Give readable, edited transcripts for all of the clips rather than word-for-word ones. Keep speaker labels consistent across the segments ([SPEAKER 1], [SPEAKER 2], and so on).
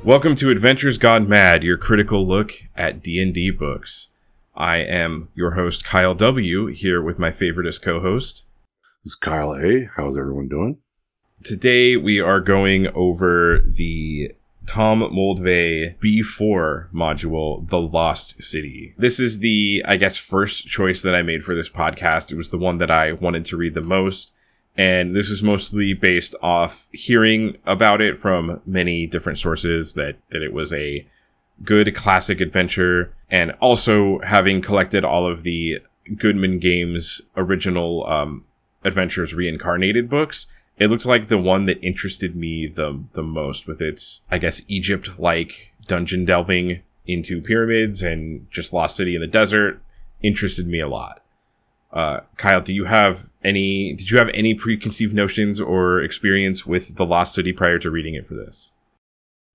[SPEAKER 1] Welcome to Adventures Gone Mad, your critical look at D&D books. I am your host, Kyle W., here with my favoriteest co-host.
[SPEAKER 2] This is Kyle A. How's everyone doing?
[SPEAKER 1] Today we are going over the Tom Moldvay B4 module, The Lost City. This is the, first choice that I made for this podcast. It was the one that I wanted to read the most. And this is mostly based off hearing about it from many different sources, that it was a good classic adventure, and also having collected all of the Goodman Games original Adventures Reincarnated books. It looked like the one that interested me the most, with its, Egypt-like dungeon delving into pyramids and just Lost City in the desert, interested me a lot. Kyle, did you have any preconceived notions or experience with The Lost City prior to reading it for this?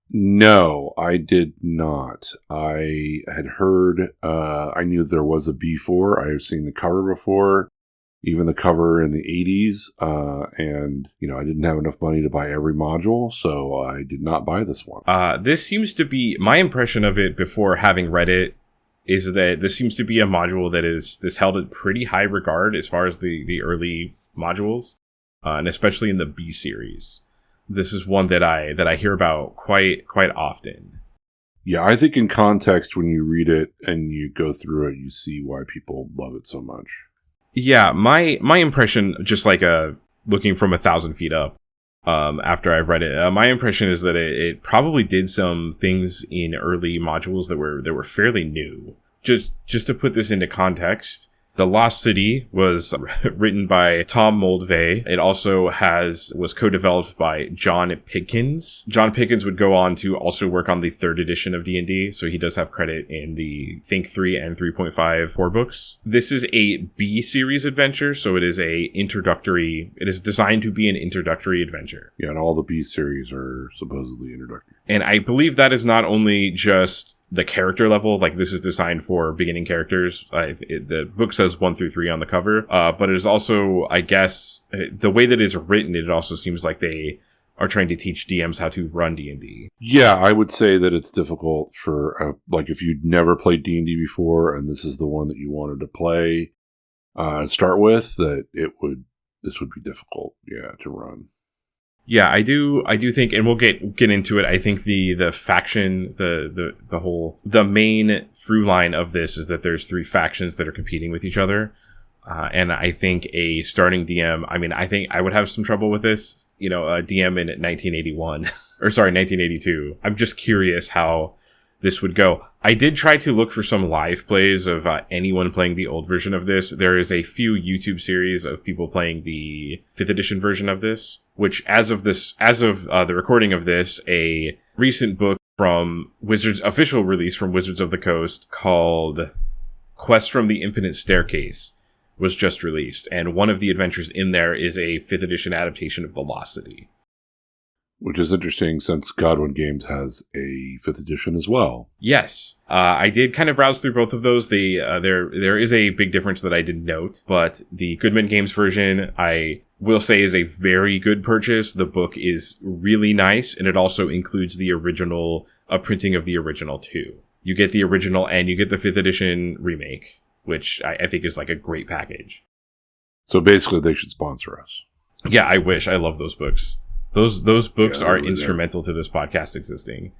[SPEAKER 2] No, I did not. I had heard, I knew there was a B4. I had seen the cover before, even the cover in the 80s. And, I didn't have enough money to buy every module, so I did not buy this one.
[SPEAKER 1] This seems to be my impression of it before having read it. Is that this seems to be a module that is held in pretty high regard as far as the early modules, and especially in the B series. This is one that I hear about quite often.
[SPEAKER 2] Yeah, I think in context, when you read it and you go through it, you see why people love it so much.
[SPEAKER 1] Yeah, my impression, just looking from 1,000 feet up, after I've read it, my impression is that it probably did some things in early modules that were fairly new. Just to put this into context, The Lost City was written by Tom Moldvay. It also was co-developed by John Pickens. John Pickens would go on to also work on the 3rd edition of D&D, so he does have credit in the Think 3 and 3.5 core books. This is a B series adventure, so it is designed to be an introductory adventure.
[SPEAKER 2] Yeah, and all the B series are supposedly introductory.
[SPEAKER 1] And I believe that is not only just the character level, this is designed for beginning characters. The book says 1 through 3 on the cover, but it is also, the way that it's written, it also seems like they are trying to teach DMs how to run D&D.
[SPEAKER 2] Yeah, I would say that it's difficult for, if you'd never played D&D before, and this is the one that you wanted to play, start with, this would be difficult, to run.
[SPEAKER 1] Yeah, I do think, and we'll get into it. I think the faction, the main through line of this is that there's 3 factions that are competing with each other. And I think a starting DM, I think I would have some trouble with this, a DM in 1981, 1982. I'm just curious how this would go. I did try to look for some live plays of anyone playing the old version of this. There is a few YouTube series of people playing the 5th edition version of this, which as of the recording of this, a recent book from official release from Wizards of the Coast called Quest from the Infinite Staircase was just released. And one of the adventures in there is a 5th edition adaptation of The Lost City.
[SPEAKER 2] Which is interesting, since Godwin Games has a 5th edition as well.
[SPEAKER 1] Yes. I did kind of browse through both of those. There is a big difference that I did note, but the Goodman Games version, I will say, is a very good purchase. The book is really nice, and it also includes the original, a printing of the original too. You get the original and you get the 5th edition remake, which I think is a great package.
[SPEAKER 2] So basically they should sponsor us.
[SPEAKER 1] Yeah, I wish. I love those books. Those books are instrumental to this podcast existing.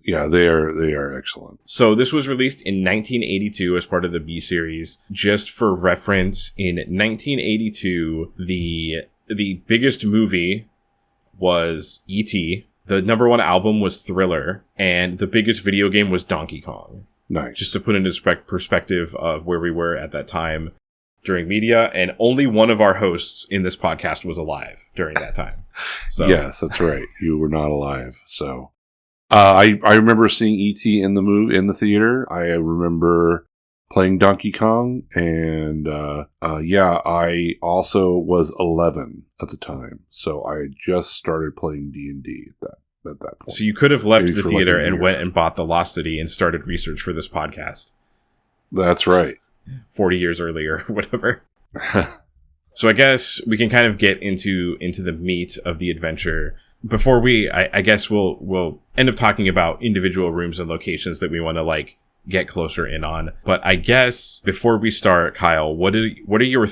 [SPEAKER 2] Yeah, they are excellent.
[SPEAKER 1] So this was released in 1982 as part of the B series. Just for reference, in 1982, the biggest movie was E.T., the number 1 album was Thriller, and the biggest video game was Donkey Kong.
[SPEAKER 2] Nice.
[SPEAKER 1] Just to put into perspective of where we were at that time during media, and only one of our hosts in this podcast was alive during that time. So
[SPEAKER 2] yes, that's right. You were not alive. So I remember seeing E.T. in the theater. I remember playing Donkey Kong, and I also was 11 at the time. So I had just started playing D&D at that point.
[SPEAKER 1] So you could have left the theater and went and bought The Lost City and started research for this podcast.
[SPEAKER 2] That's right.
[SPEAKER 1] 40 years earlier, whatever. So I guess we can kind of get into the meat of the adventure. before I guess we'll end up talking about individual rooms and locations that we want to like get closer in on. But I guess before we start, Kyle, what are your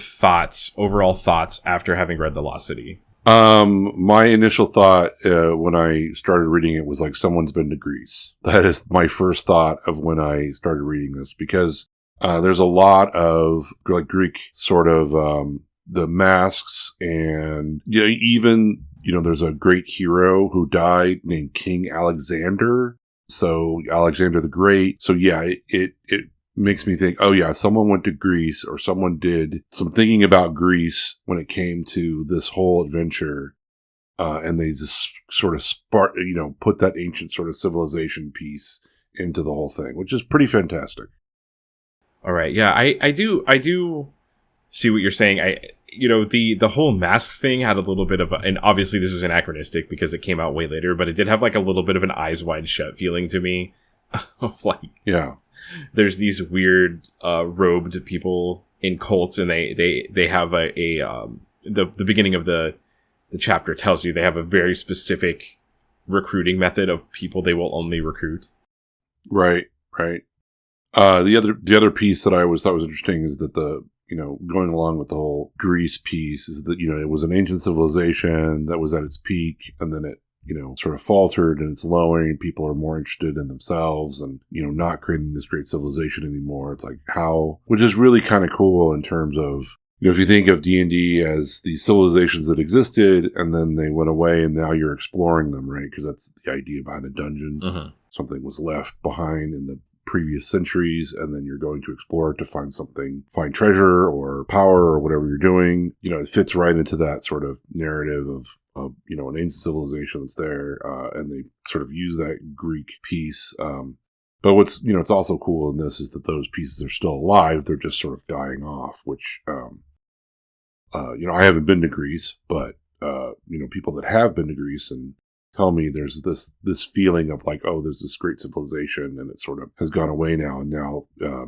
[SPEAKER 1] overall thoughts after having read The Lost City?
[SPEAKER 2] My initial thought when I started reading it was like, someone's been to Greece. That is my first thought of when I started reading this, because there's a lot of like Greek sort of the masks, and even there's a great hero who died named King Alexander. So Alexander the Great. So yeah, it makes me think, oh yeah, someone went to Greece, or someone did some thinking about Greece when it came to this whole adventure. And they just sort of put that ancient sort of civilization piece into the whole thing, which is pretty fantastic.
[SPEAKER 1] All right. Yeah, I do see what you're saying. The whole masks thing had a little bit of and obviously this is anachronistic because it came out way later, but it did have like a little bit of an Eyes Wide Shut feeling to me. Of like,
[SPEAKER 2] yeah,
[SPEAKER 1] there's these weird robed people in cults, and they have the beginning of the chapter tells you they have a very specific recruiting method of people they will only recruit.
[SPEAKER 2] Right. The other piece that I always thought was interesting is that going along with the whole Greece piece is that, it was an ancient civilization that was at its peak, and then it, sort of faltered, and it's lowering. People are more interested in themselves and, not creating this great civilization anymore. It's like which is really kind of cool in terms of, if you think of D&D as the civilizations that existed and then they went away and now you're exploring them, right? Because that's the idea behind a dungeon. Mm-hmm. Something was left behind in the previous centuries, and then you're going to explore it to find treasure or power or whatever you're doing. It fits right into that sort of narrative of an ancient civilization that's there, and they sort of use that Greek piece. But what's, it's also cool in this is that those pieces are still alive. They're just sort of dying off, which, I haven't been to Greece, but, people that have been to Greece and tell me there's this feeling of like, oh, there's this great civilization and it sort of has gone away now, and now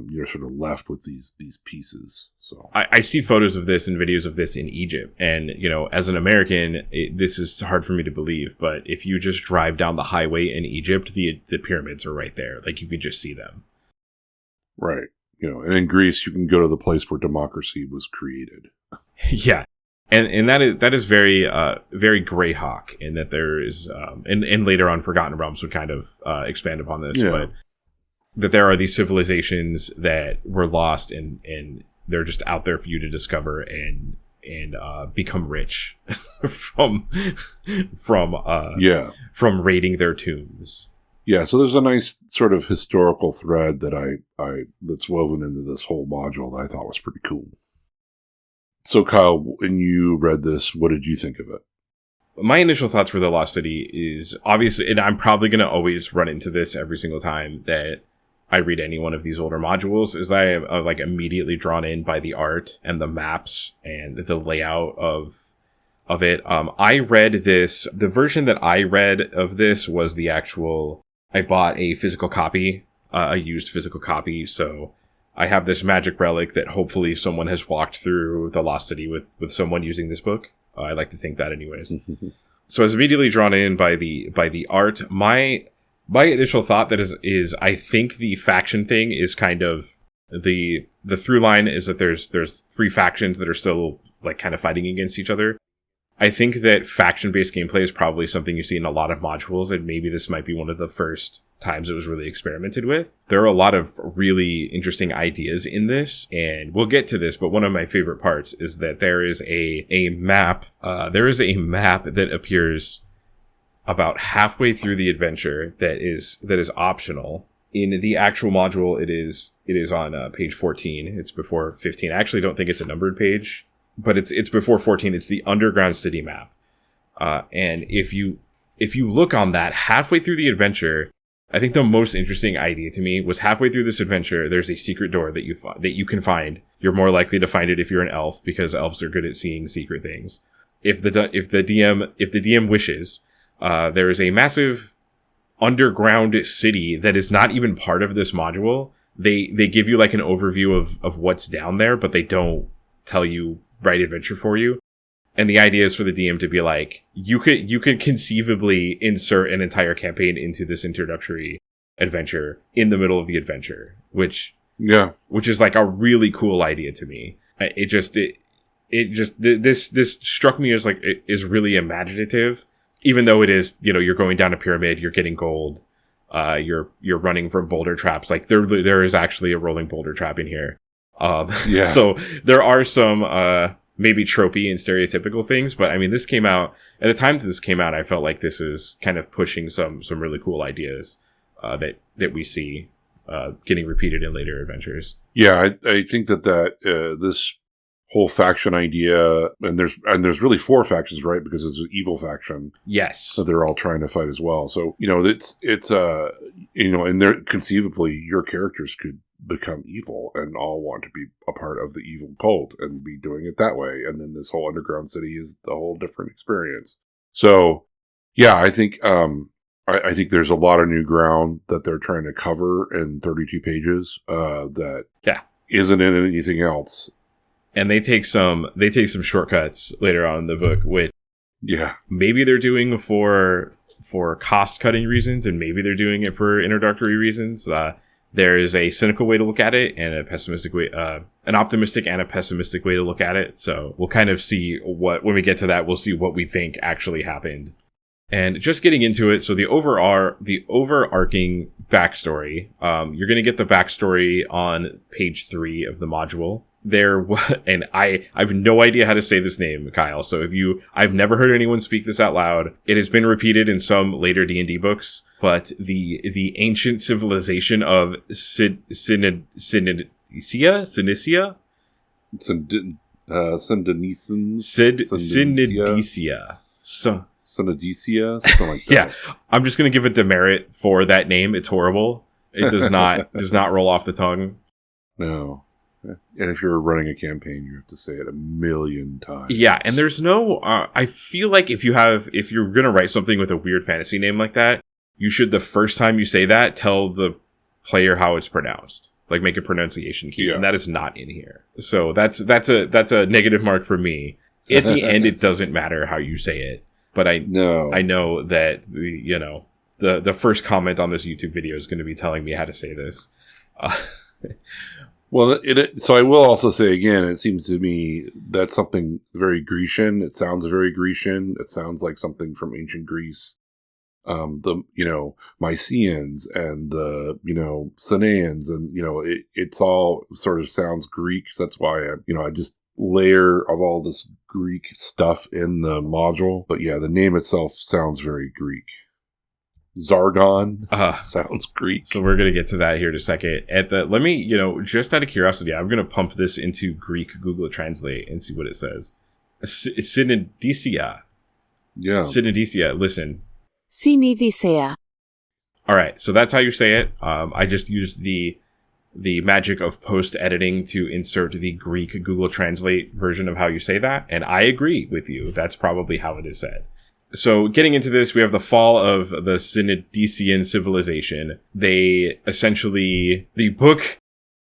[SPEAKER 2] you're sort of left with these pieces. So
[SPEAKER 1] I see photos of this and videos of this in Egypt, and as an American, this is hard for me to believe, but if you just drive down the highway in Egypt, the pyramids are right there. Like, you could just see them.
[SPEAKER 2] Right. And in Greece, you can go to the place where democracy was created.
[SPEAKER 1] Yeah. And that is very very Greyhawk, in that there is and later on Forgotten Realms would kind of expand upon this, but that there are these civilizations that were lost, and they're just out there for you to discover and become rich from raiding their tombs.
[SPEAKER 2] Yeah, so there's a nice sort of historical thread that that's woven into this whole module that I thought was pretty cool. So, Kyle, when you read this, what did you think of it?
[SPEAKER 1] My initial thoughts for The Lost City is obviously, and I'm probably going to always run into this every single time that I read any one of these older modules, is that I am like immediately drawn in by the art and the maps and the layout of it. I read this, the version that I read of this was I bought a physical copy, a used physical copy, so I have this magic relic that hopefully someone has walked through The Lost City with someone using this book. I like to think that anyways. So I was immediately drawn in by the art. My initial thought that is I think the faction thing is kind of the through line is that there's three factions that are still like kind of fighting against each other. I think that faction-based gameplay is probably something you see in a lot of modules, and maybe this might be one of the first times it was really experimented with. There are a lot of really interesting ideas in this, and we'll get to this, but one of my favorite parts is that there is a map. There is a map that appears about halfway through the adventure that is optional. In the actual module, it is on page 14. It's before 15. I actually don't think it's a numbered page, but it's before 14. It's the Underground City map. And if you look on that halfway through the adventure, I think the most interesting idea to me was halfway through this adventure, there's a secret door that you can find. You're more likely to find it if you're an elf, because elves are good at seeing secret things. If the DM wishes, there is a massive underground city that is not even part of this module. They give you like an overview of what's down there, but they don't tell you Right Adventure for you. And the idea is for the DM to be like, you could conceivably insert an entire campaign into this introductory adventure in the middle of the adventure, which is like a really cool idea to me. This struck me as like, it is really imaginative, even though it is, you're going down a pyramid, you're getting gold, you're running from boulder traps. Like there is actually a rolling boulder trap in here. So there are some, maybe tropey and stereotypical things, but I mean, this came out at the time that this came out. I felt like this is kind of pushing some really cool ideas, that we see, getting repeated in later adventures.
[SPEAKER 2] Yeah. I think that this whole faction idea, and there's really 4 factions, right? Because it's an evil faction.
[SPEAKER 1] Yes.
[SPEAKER 2] That they're all trying to fight as well. So, it's and there conceivably your characters could become evil and all want to be a part of the evil cult and be doing it that way. And then this whole underground city is the whole different experience. So yeah, I think, I think there's a lot of new ground that they're trying to cover in 32 pages, that isn't in anything else.
[SPEAKER 1] And they take some shortcuts later on in the book, which maybe they're doing for cost cutting reasons, and maybe they're doing it for introductory reasons. There is a cynical way to look at it and a pessimistic way, an optimistic and a pessimistic way to look at it. So we'll kind of see when we get to that, we'll see what we think actually happened. And just getting into it, so the overarching backstory, you're going to get the backstory on page 3 of the module. And I've no idea how to say this name, Kyle. So I've never heard anyone speak this out loud. It has been repeated in some later D&D books, but the ancient civilization of Synesia?
[SPEAKER 2] Synedesia, something like that.
[SPEAKER 1] Yeah, I'm just going to give a demerit for that name. It's horrible. It does not roll off the tongue.
[SPEAKER 2] No. And if you're running a campaign, you have to say it 1,000,000 times.
[SPEAKER 1] Yeah, and there's no... I feel like if you're going to write something with a weird fantasy name like that, you should, the first time you say that, tell the player how it's pronounced. Like, make a pronunciation key, and that is not in here. So that's a negative mark for me. At the end, it doesn't matter how you say it. But I know that, the first comment on this YouTube video is going to be telling me how to say this.
[SPEAKER 2] Well, so I will also say again, it seems to me that's something very Grecian. It sounds very Grecian. It sounds like something from ancient Greece. The Mycenaeans and the Sanaeans, and it's all sort of sounds Greek. So that's why I just layer of all this Greek stuff in the module. But yeah, the name itself sounds very Greek. Zargon sounds Greek.
[SPEAKER 1] So we're going to get to that here in a second. Let me, just out of curiosity, I'm going to pump this into Greek Google Translate and see what it says. Synedesia.
[SPEAKER 2] Yeah.
[SPEAKER 1] Synedesia. Listen.
[SPEAKER 3] Synedesia.
[SPEAKER 1] All right. So that's how you say it. I just used the magic of post-editing to insert the Greek Google Translate version of how you say that. And I agree with you. That's probably how it is said. So getting into this, we have the fall of the Synedesian civilization. The book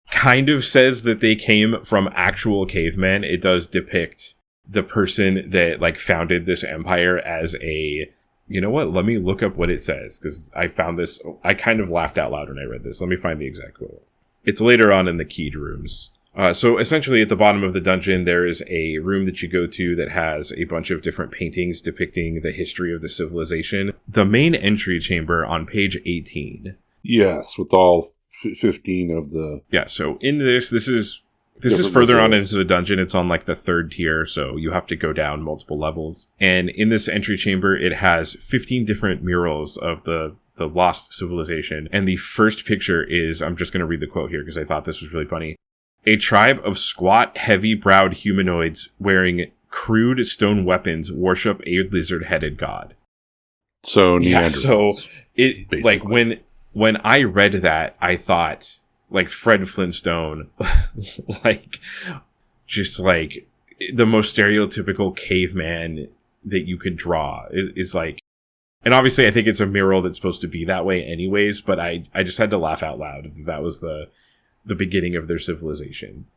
[SPEAKER 1] kind of says that they came from actual cavemen. It does depict the person that founded this empire as a, let me look up what it says, because I found this, I kind of laughed out loud when I read this. Let me find the exact quote. It's later on in the keyed rooms. So essentially at the bottom of the dungeon, there is a room that you go to that has a bunch of different paintings depicting the history of the civilization. The main entry chamber on page 18.
[SPEAKER 2] Yes, with all 15 of the...
[SPEAKER 1] Yeah, so in this is further on into the dungeon. It's on the 3rd tier, so you have to go down multiple levels. And in this entry chamber, it has 15 different murals of the lost civilization. And the first picture is, I'm just going to read the quote here because I thought this was really funny. A tribe of squat, heavy-browed humanoids wearing crude stone weapons worship a lizard-headed god.
[SPEAKER 2] So Neanderthals.
[SPEAKER 1] Yeah, so it when I read that, I thought Fred Flintstone, just the most stereotypical caveman that you could draw is and obviously I think it's a mural that's supposed to be that way anyways, but I just had to laugh out loud. That was the beginning of their civilization.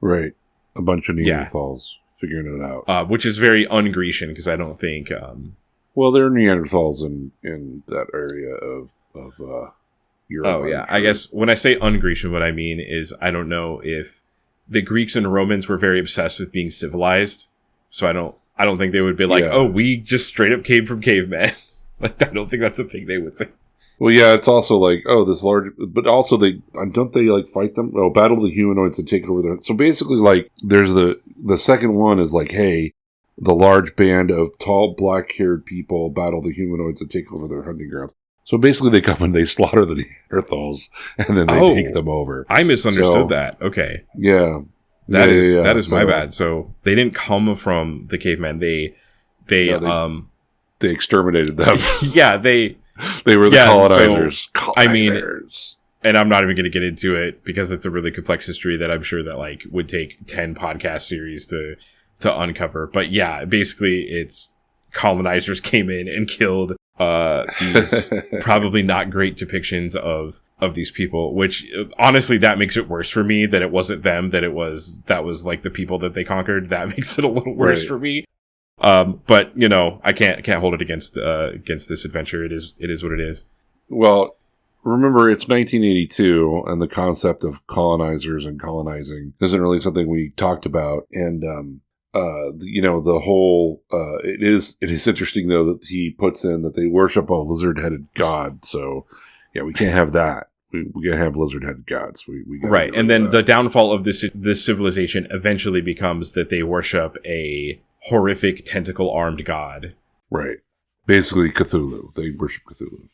[SPEAKER 2] Right. A bunch of Neanderthals figuring it out.
[SPEAKER 1] Which is very un-Grecian, because I don't think...
[SPEAKER 2] well, there are Neanderthals in that area of Europe.
[SPEAKER 1] Oh, yeah. I guess when I say un-Grecian, what I mean is I don't know if the Greeks and Romans were very obsessed with being civilized. So I don't think they would be like, oh, we just straight up came from cavemen. Like, I don't think that's a thing they would say.
[SPEAKER 2] Well, yeah, it's also like, oh, this large, but also don't they like fight them? Oh, battle the humanoids and take over their. So basically, like, there's the second one is like, hey, the large band of tall, black-haired people battle the humanoids and take over their hunting grounds. So basically, they come and they slaughter the Neanderthals, and then they take them over.
[SPEAKER 1] I misunderstood that. Okay.
[SPEAKER 2] Yeah.
[SPEAKER 1] That is my bad. So they didn't come from the cavemen. They
[SPEAKER 2] exterminated them.
[SPEAKER 1] Yeah, they
[SPEAKER 2] were the colonizers.
[SPEAKER 1] So, I mean, and I'm not even going to get into it because it's a really complex history that I'm sure that like would take 10 podcast series to uncover. But yeah, basically it's colonizers came in and killed these probably not great depictions of these people, which honestly that makes it worse for me that it wasn't them, that was like the people that they conquered. That makes it a little worse for me. But you know, I can't hold it against this adventure. It is what it is.
[SPEAKER 2] Well, remember it's 1982 and the concept of colonizers and colonizing isn't really something we talked about. And you know, the whole it is interesting though that he puts in that they worship a lizard-headed god. So yeah, we can't have that. We gotta have lizard-headed gods. We
[SPEAKER 1] right, and then the downfall of this civilization eventually becomes that they worship a horrific tentacle-armed god.
[SPEAKER 2] Right, basically Cthulhu. They worship Cthulhu.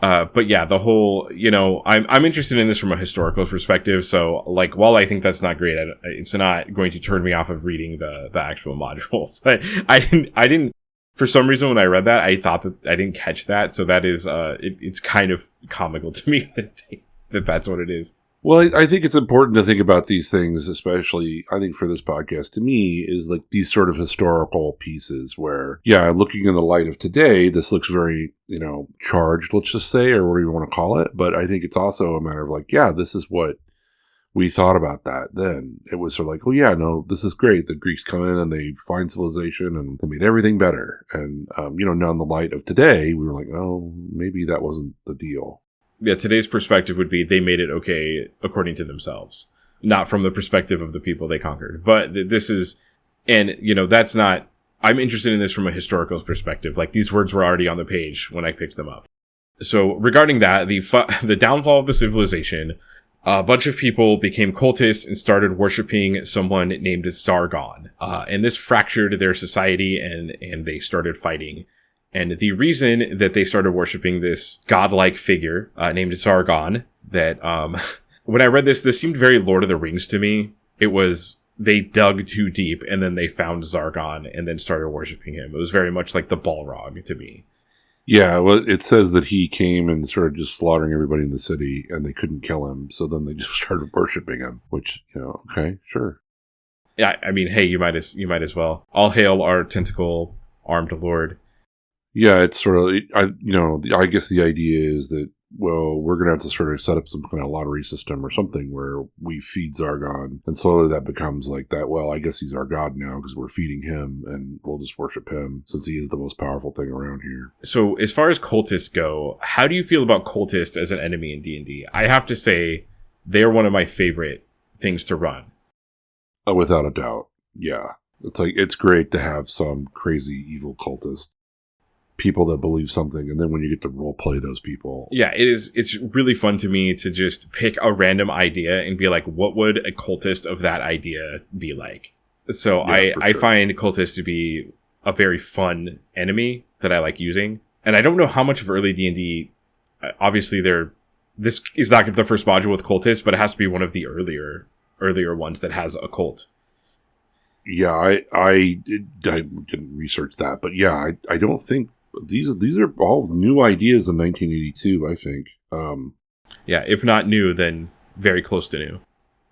[SPEAKER 1] But yeah, the whole, you know, I'm interested in this from a historical perspective. So, like, while I think that's not great, it's not going to turn me off of reading the actual module. But I didn't. For some reason, when I read that, I thought that I didn't catch that. So that is, it's kind of comical to me that that's what it is.
[SPEAKER 2] Well, I think it's important to think about these things, especially, I think for this podcast, to me, is like these sort of historical pieces where, yeah, looking in the light of today, this looks very, you know, charged, let's just say, or whatever you want to call it. But I think it's also a matter of like, yeah, this is what we thought about that then. It was sort of like, oh yeah, no, this is great. The Greeks come in and they find civilization and they made everything better. And, you know, now in the light of today, we were like, oh, maybe that wasn't the deal.
[SPEAKER 1] Yeah, today's perspective would be they made it okay according to themselves, not from the perspective of the people they conquered. But this is, and, you know, that's not, I'm interested in this from a historical perspective. Like, these words were already on the page when I picked them up. So regarding that, the downfall of the civilization, a bunch of people became cultists and started worshiping someone named Zargon. And this fractured their society and they started fighting. And the reason that they started worshiping this godlike figure, named Zargon, that, when I read this seemed very Lord of the Rings to me. It was, they dug too deep and then they found Zargon and then started worshiping him. It was very much like the Balrog to me.
[SPEAKER 2] Yeah, well, it says that he came and started just slaughtering everybody in the city and they couldn't kill him. So then they just started worshiping him, which, you know, okay, sure.
[SPEAKER 1] Yeah, I mean, hey, you might as well. All hail our tentacle armed lord.
[SPEAKER 2] Yeah, it's sort of, I guess the idea is that, well, we're going to have to sort of set up some kind of lottery system or something where we feed Zargon. And slowly that becomes like that, well, I guess he's our god now because we're feeding him and we'll just worship him since he is the most powerful thing around here.
[SPEAKER 1] So as far as cultists go, how do you feel about cultists as an enemy in D&D? I have to say, they're one of my favorite things to run.
[SPEAKER 2] Without a doubt, yeah. It's like, it's great to have some crazy evil cultist. People that believe something, and then when you get to role play those people,
[SPEAKER 1] yeah, it's really fun to me to just pick a random idea and be like, what would a cultist of that idea be like? So yeah, I find cultists to be a very fun enemy that I like using, and I don't know how much of early D&D, obviously this is not the first module with cultists, but it has to be one of the earlier ones that has a cult.
[SPEAKER 2] Yeah, I didn't research that, but yeah, I don't think these are all new ideas in 1982, I think.
[SPEAKER 1] Yeah, if not new, then very close to new.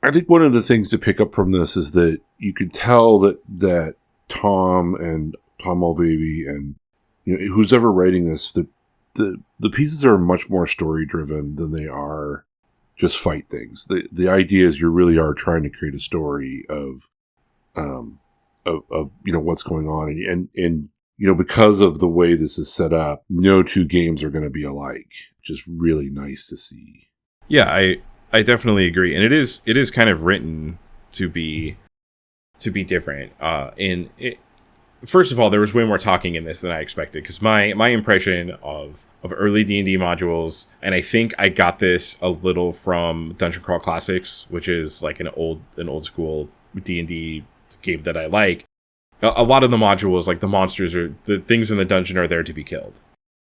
[SPEAKER 2] I think one of the things to pick up from this is that you could tell that Tom Moldvay and, you know, who's ever writing this, the pieces are much more story driven than they are just fight things. The idea is you really are trying to create a story of of what's going on. And because of the way this is set up, no two games are going to be alike, which is really nice to see.
[SPEAKER 1] Yeah, I definitely agree. And it is kind of written to be different. First of all, there was way more talking in this than I expected, because my impression of early D&D modules, and I think I got this a little from Dungeon Crawl Classics, which is like an old school D&D game that I like. A lot of the modules, like the monsters or the things in the dungeon, are there to be killed.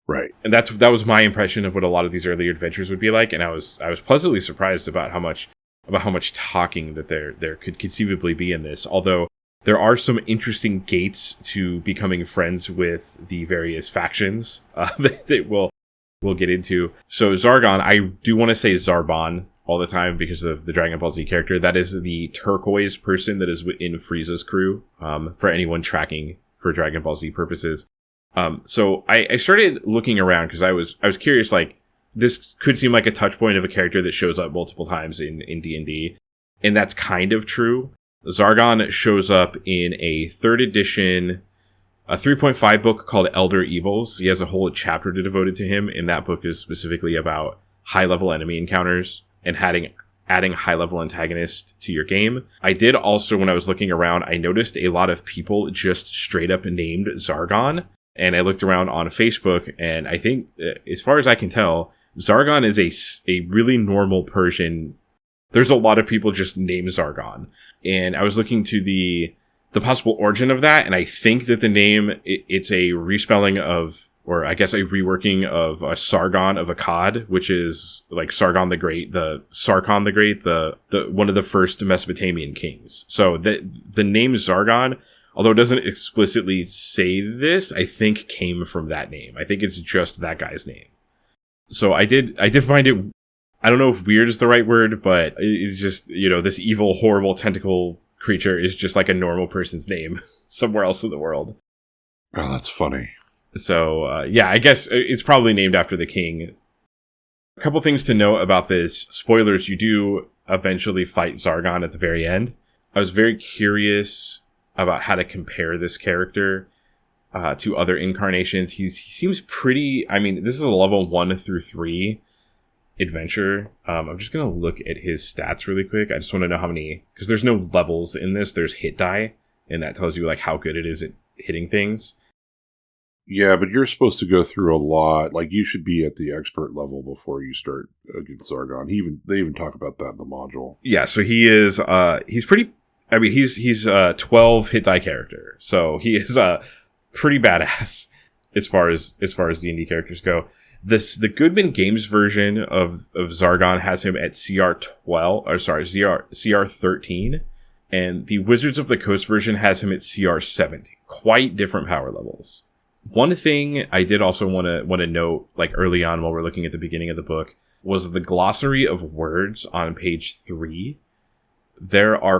[SPEAKER 2] Right.
[SPEAKER 1] And that was my impression of what a lot of these early adventures would be like, and I was pleasantly surprised about how much talking that there could conceivably be in this. Although there are some interesting gates to becoming friends with the various factions that we'll get into. So Zargon, I do want to say Zarbon all the time because of the Dragon Ball Z character. That is the turquoise person that is in Frieza's crew, for anyone tracking for Dragon Ball Z purposes. So I started looking around because I was curious, like, this could seem like a touch point of a character that shows up multiple times in D&D, and that's kind of true. Zargon shows up in a 3rd edition, a 3.5 book called Elder Evils. He has a whole chapter devoted to him, and that book is specifically about high-level enemy encounters and adding high-level antagonists to your game. I did also, when I was looking around, I noticed a lot of people just straight up named Zargon, and I looked around on Facebook, and I think, as far as I can tell, Zargon is a really normal Persian. There's a lot of people just named Zargon. And I was looking to the possible origin of that, and I think that the name, it's a respelling of, or I guess a reworking of a Sargon of Akkad, which is like Sargon the Great, the one of the first Mesopotamian kings. So the name Zargon, although it doesn't explicitly say this, I think came from that name. I think it's just that guy's name. So I did find it, I don't know if weird is the right word, but it's just, this evil, horrible tentacle creature is just like a normal person's name somewhere else in the world.
[SPEAKER 2] Oh, that's funny.
[SPEAKER 1] So, yeah, I guess it's probably named after the king. A couple things to note about this. Spoilers, you do eventually fight Zargon at the very end. I was very curious about how to compare this character to other incarnations. He seems pretty, this is a level 1 through 3 adventure. I'm just going to look at his stats really quick. I just want to know how many, because there's no levels in this. There's hit die, and that tells you like how good it is at hitting things.
[SPEAKER 2] Yeah, but you're supposed to go through a lot. Like, you should be at the expert level before you start against Zargon. They even talk about that in the module.
[SPEAKER 1] Yeah, so he is, he's pretty, he's a 12 hit die character. So he is, pretty badass as far as D&D characters go. The Goodman Games version of Zargon has him at CR 13, and the Wizards of the Coast version has him at CR 17. Quite different power levels. One thing I did also want to note, like early on while we're looking at the beginning of the book, was the glossary of words on page 3. There are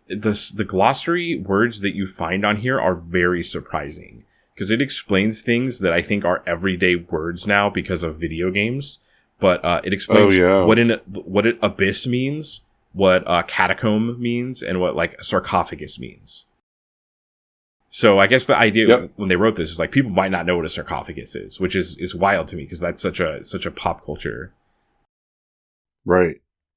[SPEAKER 1] the glossary words that you find on here are very surprising, because it explains things that I think are everyday words now because of video games. But it explains what an abyss means, what catacomb means, and what like sarcophagus means. So I guess the idea when they wrote this is like people might not know what a sarcophagus is, which is wild to me because that's such a pop culture.
[SPEAKER 2] Right.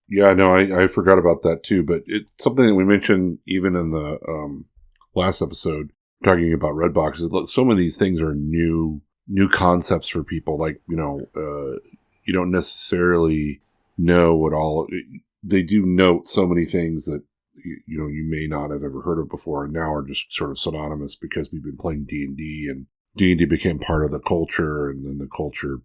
[SPEAKER 2] Yeah, no, I forgot about that too, but it's something that we mentioned even in the last episode, talking about red boxes. So many of these things are new concepts for people. Like, you don't necessarily know what all, they do note so many things that, you may not have ever heard of before and now are just sort of synonymous because we've been playing D&D and D&D became part of the culture, and then the culture,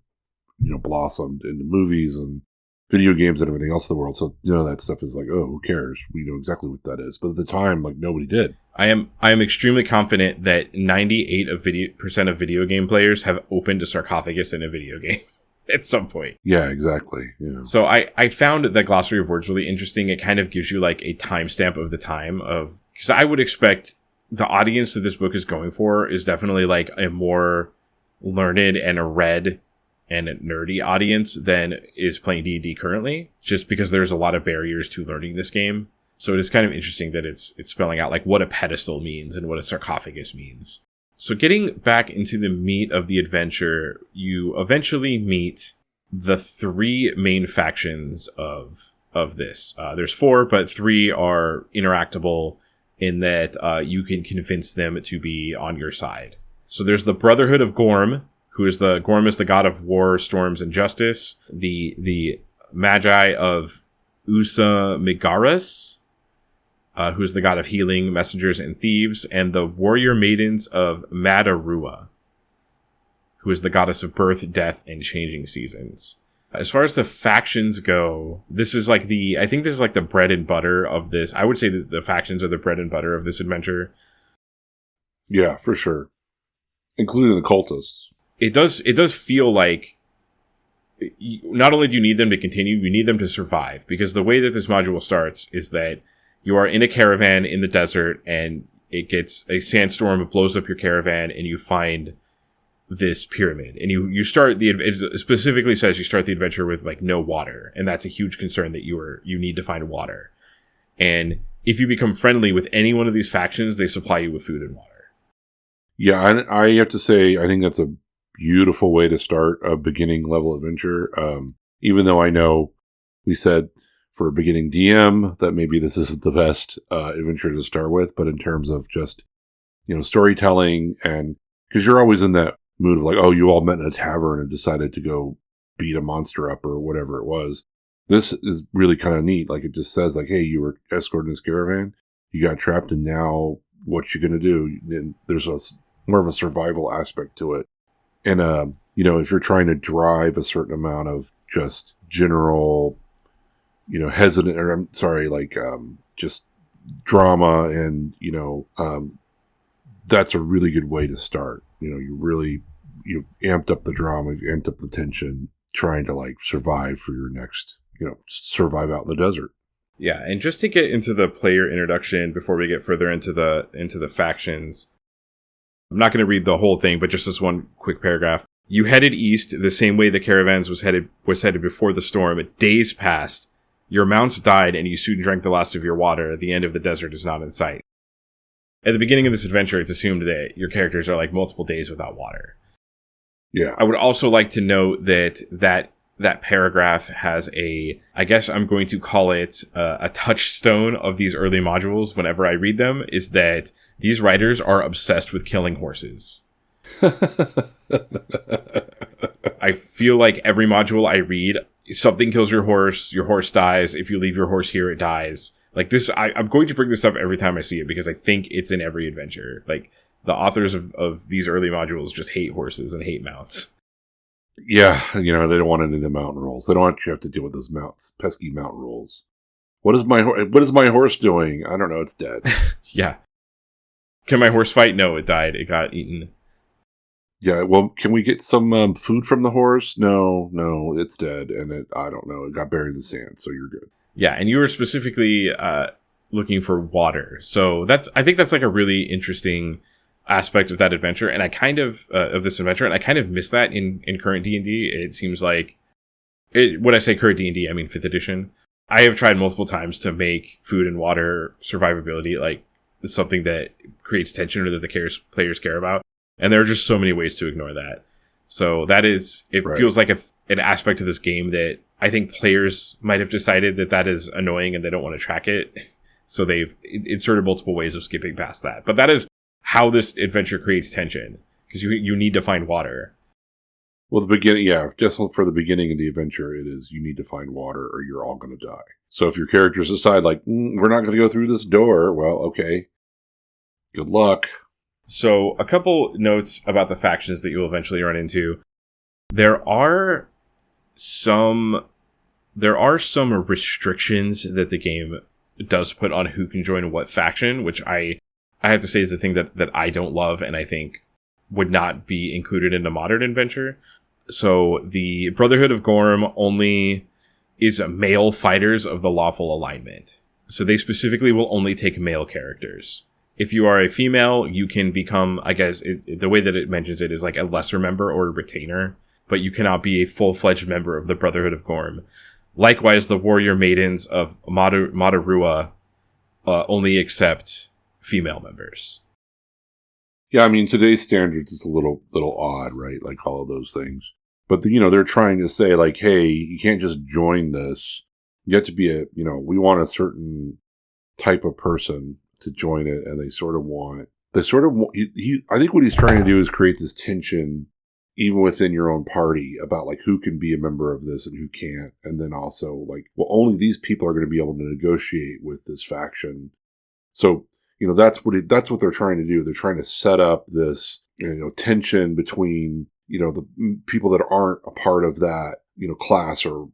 [SPEAKER 2] blossomed into movies and video games and everything else in the world. So, that stuff is like, oh, who cares? We know exactly what that is. But at the time, like, nobody did.
[SPEAKER 1] I am extremely confident that 98% of video game players have opened a sarcophagus in a video game at some point.
[SPEAKER 2] Yeah, exactly. Yeah.
[SPEAKER 1] So I found that glossary of words really interesting. It kind of gives you like a timestamp of the time of, because I would expect the audience that this book is going for is definitely like a more learned and read and a nerdy audience than is playing D&D currently, just because there's a lot of barriers to learning this game. So it is kind of interesting that it's spelling out like what a pedestal means and what a sarcophagus means. So getting back into the meat of the adventure, you eventually meet the 3 main factions of this. There's 4, but 3 are interactable in that you can convince them to be on your side. So there's the Brotherhood of Gorm, Gorm is the god of war, storms, and justice. The Magi of Usa Migaras, who's the god of healing, messengers, and thieves, and the warrior maidens of Madarua, who is the goddess of birth, death, and changing seasons. As far as the factions go, this is like I think this is like the bread and butter of this. I would say that the factions are the bread and butter of this adventure.
[SPEAKER 2] Yeah, for sure. Including the cultists.
[SPEAKER 1] It does feel like not only do you need them to continue, you need them to survive, because the way that this module starts is that you are in a caravan in the desert and it gets a sandstorm, it blows up your caravan, and you find this pyramid. And you start it specifically says you start the adventure with like no water, and that's a huge concern that you need to find water. And if you become friendly with any one of these factions, they supply you with food and water.
[SPEAKER 2] Yeah, I have to say, I think that's a beautiful way to start a beginning level adventure. Even though I know we said for a beginning DM that maybe this isn't the best adventure to start with, but in terms of just, storytelling, and because you're always in that mood of like, oh, you all met in a tavern and decided to go beat a monster up or whatever it was. This is really kind of neat. Like, it just says like, hey, you were escorting this caravan, you got trapped, and now what you gonna do? And there's more of a survival aspect to it. And, if you're trying to drive a certain amount of just general, hesitant, or I'm sorry, like, just drama, and, that's a really good way to start. You amped up the drama, you amped up the tension, trying to like survive for your next, survive out in the desert.
[SPEAKER 1] Yeah. And just to get into the player introduction before we get further into the factions, I'm not going to read the whole thing, but just this one quick paragraph. You headed east the same way the caravans was headed before the storm. Days passed. Your mounts died, and you soon drank the last of your water. The end of the desert is not in sight. At the beginning of this adventure, it's assumed that your characters are like multiple days without water.
[SPEAKER 2] Yeah.
[SPEAKER 1] I would also like to note that paragraph has I guess I'm going to call it a touchstone of these early modules whenever I read them, is that these writers are obsessed with killing horses. I feel like every module I read, something kills your horse dies. If you leave your horse here, it dies. Like this, I'm going to bring this up every time I see it because I think it's in every adventure. Like, the authors of these early modules just hate horses and hate mounts.
[SPEAKER 2] Yeah, they don't want any of the mountain rules. They don't want you to have to deal with those pesky mountain rules. What is my horse doing? I don't know. It's dead.
[SPEAKER 1] Yeah. Can my horse fight? No, it died. It got eaten.
[SPEAKER 2] Yeah, well, can we get some food from the horse? No, it's dead, and I don't know, it got buried in the sand, so you're good.
[SPEAKER 1] Yeah, and you were specifically looking for water. So I think that's like a really interesting aspect of that adventure, and I kind of this adventure, and I kind of miss that in current D&D. It seems like when I say current D&D, I mean 5th edition. I have tried multiple times to make food and water survivability like something that creates tension or that the players care about, and there are just so many ways to ignore that. So it right. Feels like an aspect of this game that I think players might have decided that is annoying and they don't want to track it. So they've inserted multiple ways of skipping past that. But that is how this adventure creates tension, because you need to find water.
[SPEAKER 2] Well, just for the beginning of the adventure, it is you need to find water or you're all going to die. So if your characters decide like, we're not going to go through this door, well, okay, good luck.
[SPEAKER 1] So a couple notes about the factions that you'll eventually run into. There are some restrictions that the game does put on who can join what faction, which I have to say is the thing that I don't love and I think would not be included in a modern adventure. So the Brotherhood of Gorm only is male fighters of the lawful alignment. So they specifically will only take male characters. If you are a female, you can become, I guess, the way that it mentions it is like a lesser member or a retainer, but you cannot be a full-fledged member of the Brotherhood of Gorm. Likewise, the warrior maidens of Madarua only accept female members.
[SPEAKER 2] Yeah, I mean, today's standards is a little odd, right? Like all of those things. But, they're trying to say, like, hey, you can't just join this. You have to be we want a certain type of person to join it. And I think what he's trying to do is create this tension even within your own party about, like, who can be a member of this and who can't. And then also, like, well, only these people are going to be able to negotiate with this faction. So, that's what they're trying to do. They're trying to set up this, tension between, the people that aren't a part of that, class or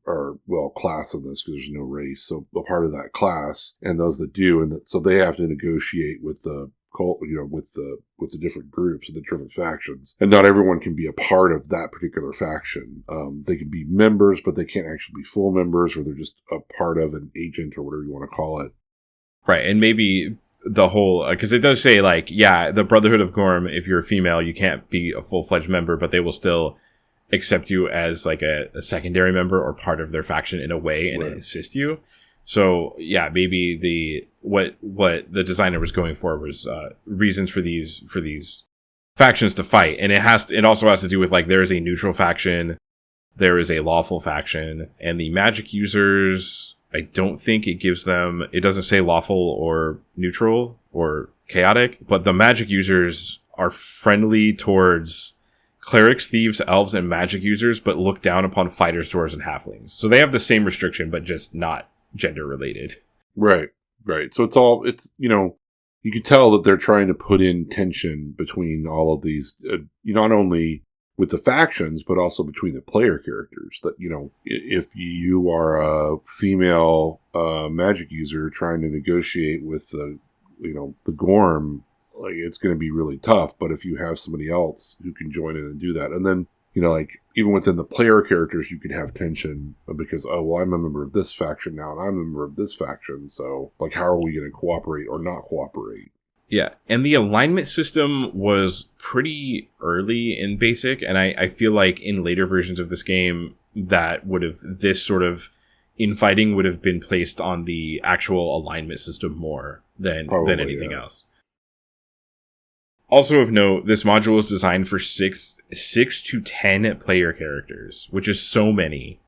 [SPEAKER 2] class in this, because there's no race. So a part of that class and those that do. And so they have to negotiate with the cult, with the different groups and the different factions. And not everyone can be a part of that particular faction. They can be members, but they can't actually be full members, or they're just a part of an agent or whatever you want to call it.
[SPEAKER 1] Right. And maybe the whole, because it does say, like, yeah, the Brotherhood of Gorm, if you're a female, you can't be a full-fledged member, but they will still accept you as, like, a secondary member or part of their faction in a way and assist you. So, yeah, maybe what the designer was going for was reasons for these factions to fight. And it also has to do with, like, there is a neutral faction, there is a lawful faction, and the magic users, I don't think it doesn't say lawful or neutral or chaotic, but the magic users are friendly towards clerics, thieves, elves, and magic users, but look down upon fighters, dwarves, and halflings. So they have the same restriction, but just not gender related.
[SPEAKER 2] Right. So you can tell that they're trying to put in tension between all of these, not only with the factions, but also between the player characters. That, if you are a female magic user trying to negotiate with the Gorm, like, it's going to be really tough. But if you have somebody else who can join in and do that, and then, like, even within the player characters, you can have tension because, oh, well, I'm a member of this faction now, and I'm a member of this faction. So, like, how are we going to cooperate or not cooperate?
[SPEAKER 1] Yeah, and the alignment system was pretty early in BASIC, and I feel like in later versions of this game, this sort of infighting would have been placed on the actual alignment system more than anything else. Also of note, this module is designed for 6 to 10 player characters, which is so many.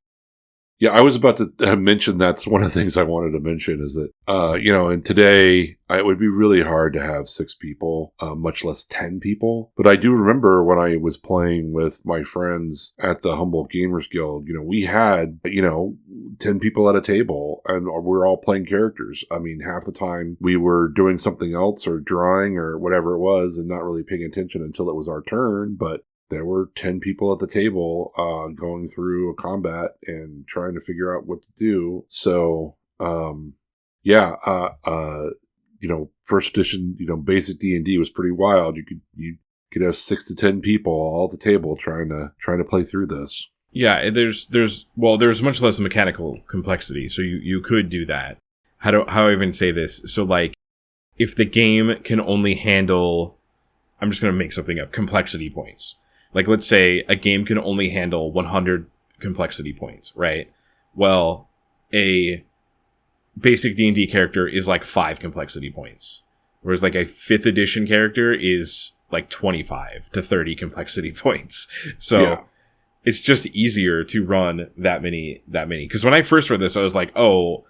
[SPEAKER 2] Yeah, I was about to mention that's one of the things I wanted to mention is that, and today it would be really hard to have 6 people, much less 10 people. But I do remember when I was playing with my friends at the Humboldt Gamers Guild, we had, 10 people at a table and we're all playing characters. I mean, half the time we were doing something else or drawing or whatever it was and not really paying attention until it was our turn. But there were 10 people at the table going through a combat and trying to figure out what to do. So, first edition, basic D&D was pretty wild. You could have 6 to 10 people all at the table trying to play through this.
[SPEAKER 1] Yeah, there's much less mechanical complexity, so you could do that. How do I even say this? So, like, if the game can only handle, I'm just going to make something up, complexity points. Like, let's say a game can only handle 100 complexity points, right? Well, a basic D&D character is like 5 complexity points. Whereas, like, a 5th edition character is like 25 to 30 complexity points. So It's just easier to run that many. Because when I first read this, I was like, oh,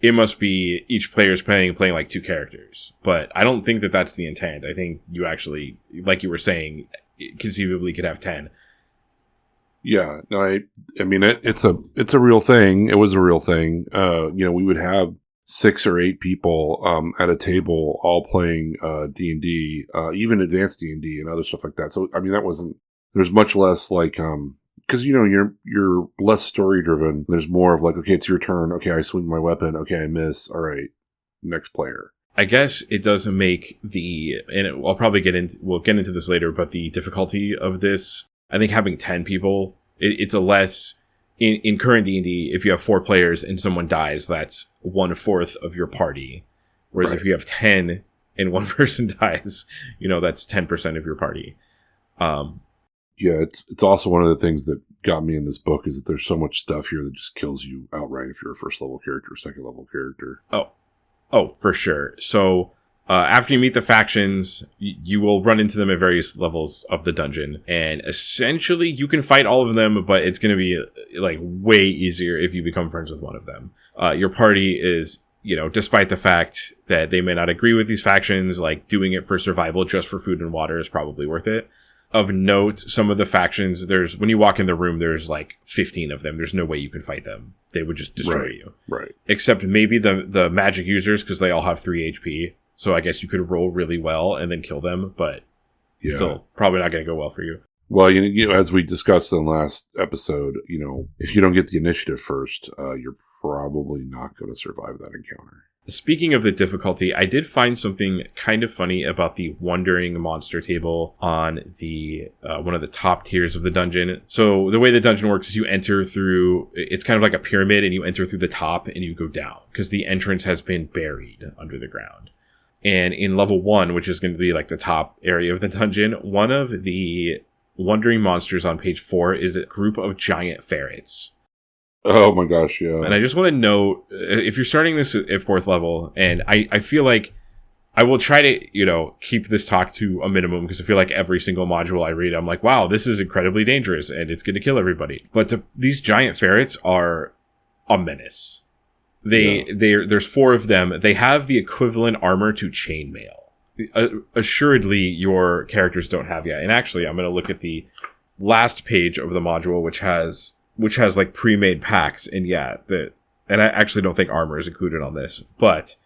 [SPEAKER 1] it must be each player's playing like 2 characters. But I don't think that that's the intent. I think you actually, like you were saying, conceivably could have 10.
[SPEAKER 2] Yeah, no, I mean, it's a real thing. It was a real thing. We would have 6 or 8 people at a table all playing D&D, even advanced D&D and other stuff like that. So, I mean, there's much less like, because, you're less story driven. There's more of like, okay, it's your turn. Okay, I swing my weapon. Okay, I miss. All right, next player.
[SPEAKER 1] I guess it doesn't make we'll get into this later, but the difficulty of this, I think having 10 people, it's a less, in current D&D, if you have 4 players and someone dies, that's 1/4 of your party. Whereas if you have 10 and one person dies, that's 10% of your party.
[SPEAKER 2] Yeah, it's also one of the things that got me in this book is that there's so much stuff here that just kills you outright if you're a first level character or second level character.
[SPEAKER 1] Oh, Oh, for sure. So after you meet the factions, you will run into them at various levels of the dungeon. And essentially, you can fight all of them, but it's going to be like way easier if you become friends with one of them. Your party is, despite the fact that they may not agree with these factions, like doing it for survival just for food and water is probably worth it. Of note, some of the factions, when you walk in the room, there's like 15 of them. There's no way you can fight them. They would just destroy you.
[SPEAKER 2] Right.
[SPEAKER 1] Except maybe the magic users, because they all have 3 HP. So I guess you could roll really well and then kill them, but still probably not going to go well for you.
[SPEAKER 2] Well, as we discussed in the last episode, if you don't get the initiative first, you're probably not going to survive that encounter.
[SPEAKER 1] Speaking of the difficulty, I did find something kind of funny about the Wandering Monster table on the one of the top tiers of the dungeon. So the way the dungeon works is you enter through, it's kind of like a pyramid, and you enter through the top and you go down because the entrance has been buried under the ground. And in level 1, which is going to be like the top area of the dungeon, one of the Wandering Monsters on page 4 is a group of giant ferrets.
[SPEAKER 2] Oh my gosh, yeah.
[SPEAKER 1] And I just want to note, if you're starting this at 4th level, and I feel like I will try to, keep this talk to a minimum, because I feel like every single module I read, I'm like, wow, this is incredibly dangerous, and it's going to kill everybody. But these giant ferrets are a menace. There's 4 of them. They have the equivalent armor to chainmail. Assuredly, your characters don't have yet. And actually, I'm going to look at the last page of the module, which has like pre-made packs, and and I actually don't think armor is included on this, but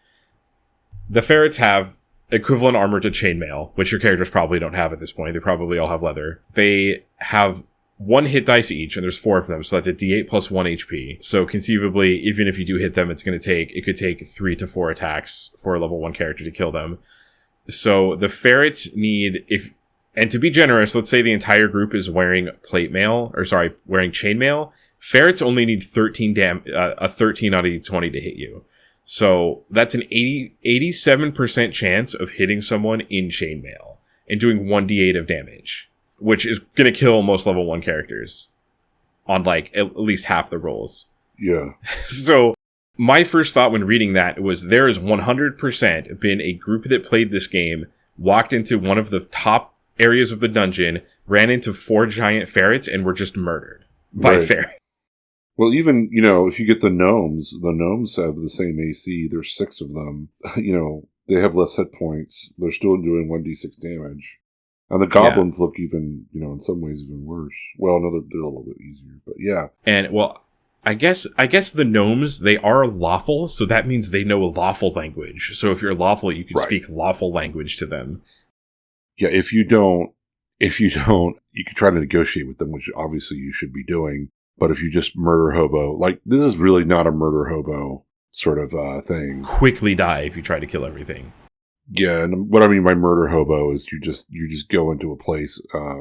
[SPEAKER 1] the ferrets have equivalent armor to chainmail, which your characters probably don't have at this point. They probably all have leather. They have 1 hit dice each, and there's 4 of them, so that's a d8 plus 1 HP. So conceivably, even if you do hit them, it could take 3 to 4 attacks for a level 1 character to kill them. So the ferrets need, and to be generous, let's say the entire group is wearing wearing chainmail. Ferrets only need 13 a 13 out of 20 to hit you. So that's an 87% chance of hitting someone in chainmail and doing 1d8 of damage, which is going to kill most level 1 characters on like at least half the rolls.
[SPEAKER 2] Yeah.
[SPEAKER 1] So my first thought when reading that was there has 100% been a group that played this game, walked into one of the top areas of the dungeon, ran into 4 giant ferrets, and were just murdered by ferrets.
[SPEAKER 2] Well, even, if you get the gnomes have the same AC. There's 6 of them. They have less hit points. They're still doing 1d6 damage. And the goblins look even, in some ways even worse. Well, no, they're a little bit easier, but yeah.
[SPEAKER 1] And, well, I guess the gnomes, they are lawful, so that means they know lawful language. So if you're lawful, you can speak lawful language to them.
[SPEAKER 2] Yeah, if you don't, you can try to negotiate with them, which obviously you should be doing. But if you just murder hobo, like, this is really not a murder hobo sort of thing.
[SPEAKER 1] Quickly die if you try to kill everything.
[SPEAKER 2] Yeah, and what I mean by murder hobo is you just go into a place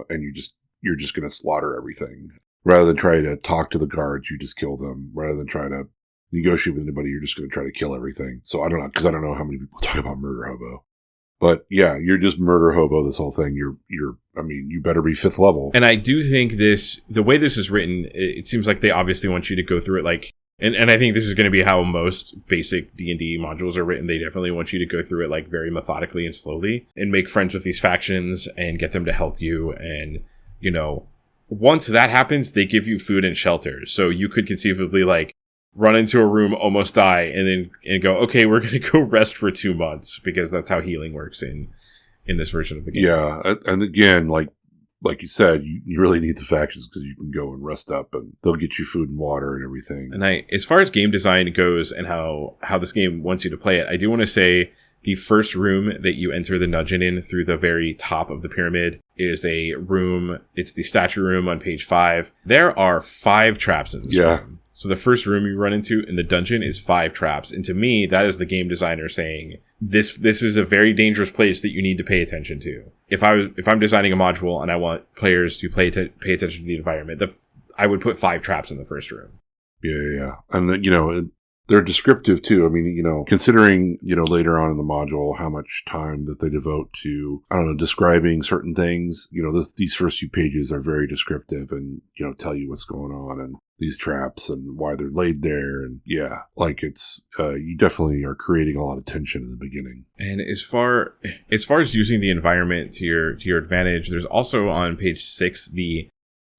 [SPEAKER 2] and you're just going to slaughter everything. Rather than try to talk to the guards, you just kill them. Rather than try to negotiate with anybody, you're just going to try to kill everything. So I don't know, because I don't know how many people talk about murder hobo. But yeah, you're just murder hobo this whole thing. You better be 5th level.
[SPEAKER 1] And I do think the way this is written, it seems like they obviously want you to go through it like, and I think this is going to be how most basic D&D modules are written. They definitely want you to go through it like very methodically and slowly and make friends with these factions and get them to help you. And, once that happens, they give you food and shelter. So you could conceivably like run into a room, almost die, and go, okay, we're going to go rest for 2 months, because that's how healing works in this version of the game.
[SPEAKER 2] Yeah, and again, like you said, you really need the factions because you can go and rest up, and they'll get you food and water and everything.
[SPEAKER 1] And as far as game design goes and how this game wants you to play it, I do want to say the first room that you enter the dungeon in through the very top of the pyramid is a room. It's the statue room on page 5. There are 5 traps in this room. So the first room you run into in the dungeon is 5 traps. And to me, that is the game designer saying, this is a very dangerous place that you need to pay attention to. If I'm designing a module and I want players to pay attention to the environment, I would put 5 traps in the first room.
[SPEAKER 2] Yeah. And They're descriptive too. I mean, considering, later on in the module how much time that they devote to, I don't know, describing certain things, these first few pages are very descriptive and, tell you what's going on and these traps and why they're laid there. And yeah, like it's, you definitely are creating a lot of tension in the beginning.
[SPEAKER 1] And as far as using the environment to your advantage, there's also on page 6,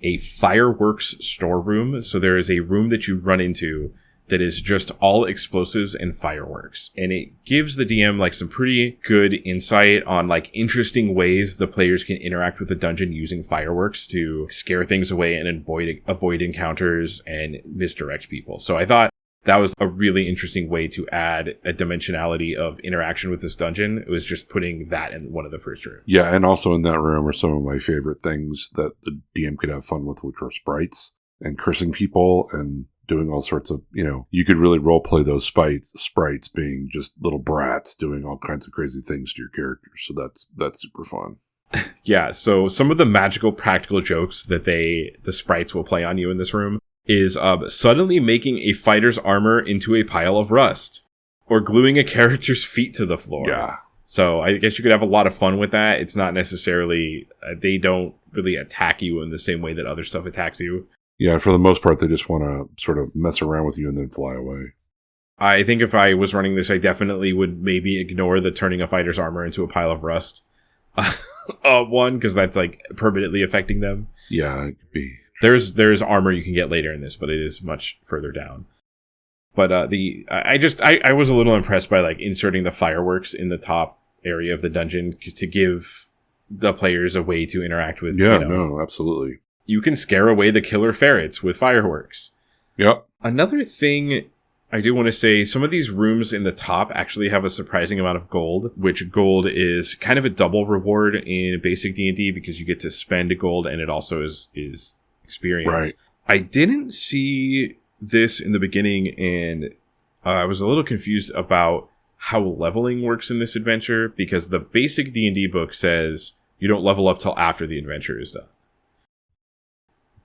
[SPEAKER 1] a fireworks storeroom. So there is a room that you run into that is just all explosives and fireworks. And it gives the DM like some pretty good insight on like interesting ways the players can interact with the dungeon using fireworks to scare things away and avoid encounters and misdirect people. So I thought that was a really interesting way to add a dimensionality of interaction with this dungeon. It was just putting that in one of the first rooms.
[SPEAKER 2] Yeah, and also in that room are some of my favorite things that the DM could have fun with, which are sprites and cursing people and doing all sorts of, you could really role play those sprites being just little brats doing all kinds of crazy things to your characters. So that's super fun.
[SPEAKER 1] Yeah, so some of the magical practical jokes that the sprites will play on you in this room is suddenly making a fighter's armor into a pile of rust or gluing a character's feet to the floor.
[SPEAKER 2] Yeah.
[SPEAKER 1] So I guess you could have a lot of fun with that. It's not necessarily, they don't really attack you in the same way that other stuff attacks you.
[SPEAKER 2] Yeah, for the most part, they just want to sort of mess around with you and then fly away.
[SPEAKER 1] I think if I was running this, I definitely would maybe ignore the turning a fighter's armor into a pile of rust. One, because that's like permanently affecting them.
[SPEAKER 2] Yeah, it could be.
[SPEAKER 1] There's armor you can get later in this, but it is much further down. But I was a little impressed by like inserting the fireworks in the top area of the dungeon to give the players a way to interact with.
[SPEAKER 2] Yeah, no, absolutely.
[SPEAKER 1] You can scare away the killer ferrets with fireworks.
[SPEAKER 2] Yep.
[SPEAKER 1] Another thing I do want to say, some of these rooms in the top actually have a surprising amount of gold, which gold is kind of a double reward in basic D&D because you get to spend gold and it also is experience.
[SPEAKER 2] Right.
[SPEAKER 1] I didn't see this in the beginning and I was a little confused about how leveling works in this adventure because the basic D&D book says you don't level up till after the adventure is done.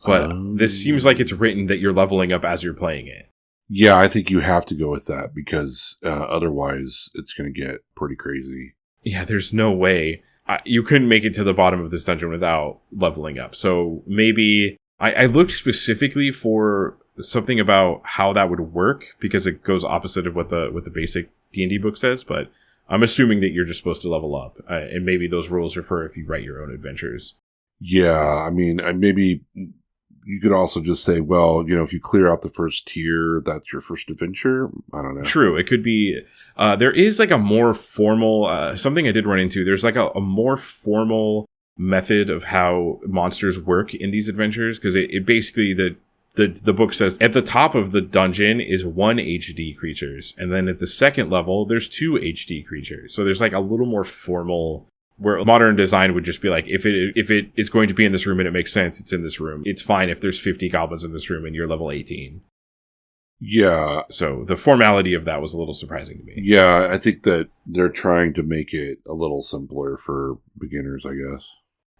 [SPEAKER 1] But this seems like it's written that you're leveling up as you're playing it.
[SPEAKER 2] Yeah, I think you have to go with that because otherwise it's going to get pretty crazy.
[SPEAKER 1] Yeah, there's no way. You couldn't make it to the bottom of this dungeon without leveling up. So maybe I looked specifically for something about how that would work because it goes opposite of what the basic D&D book says. But I'm assuming that you're just supposed to level up. And maybe those rules are for if you write your own adventures.
[SPEAKER 2] Yeah, I mean, maybe you could also just say, well, if you clear out the first tier, that's your first adventure. I don't know.
[SPEAKER 1] True. It could be, there is like a more formal, something I did run into. There's like a more formal method of how monsters work in these adventures. Cause it basically, the book says at the top of the dungeon is 1 HD creatures. And then at the second level, there's 2 HD creatures. So there's like a little more formal, where modern design would just be like, if it is going to be in this room and it makes sense, it's in this room. It's fine if there's 50 goblins in this room and you're level 18.
[SPEAKER 2] Yeah.
[SPEAKER 1] So the formality of that was a little surprising to me.
[SPEAKER 2] Yeah, I think that they're trying to make it a little simpler for beginners, I guess.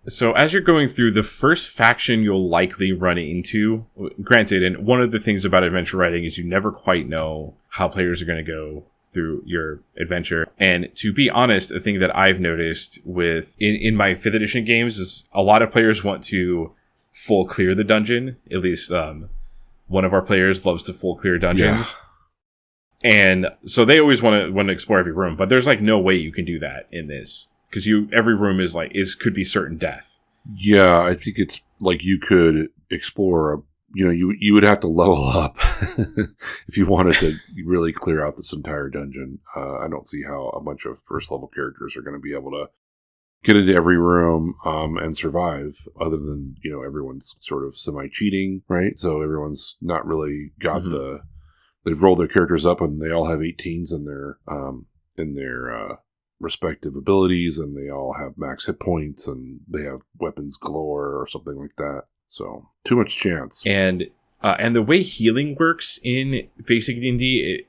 [SPEAKER 1] So as you're going through, the first faction you'll likely run into, granted, and one of the things about adventure writing is you never quite know how players are going to go through your adventure. And to be honest, a thing that I've noticed in my 5th edition games is a lot of players want to full clear the dungeon. At least one of our players loves to full clear dungeons. Yeah. And so they always want to explore every room, but there's like no way you can do that in this because every room could be certain death.
[SPEAKER 2] Yeah, I think it's like you could explore you would have to level up if you wanted to really clear out this entire dungeon. I don't see how a bunch of first level characters are going to be able to get into every room and survive, other than everyone's sort of semi cheating, right? So everyone's not really got they've rolled their characters up and they all have 18s in their respective abilities, and they all have max hit points and they have weapons galore or something like that. So too much chance.
[SPEAKER 1] And the way healing works in basic D&D,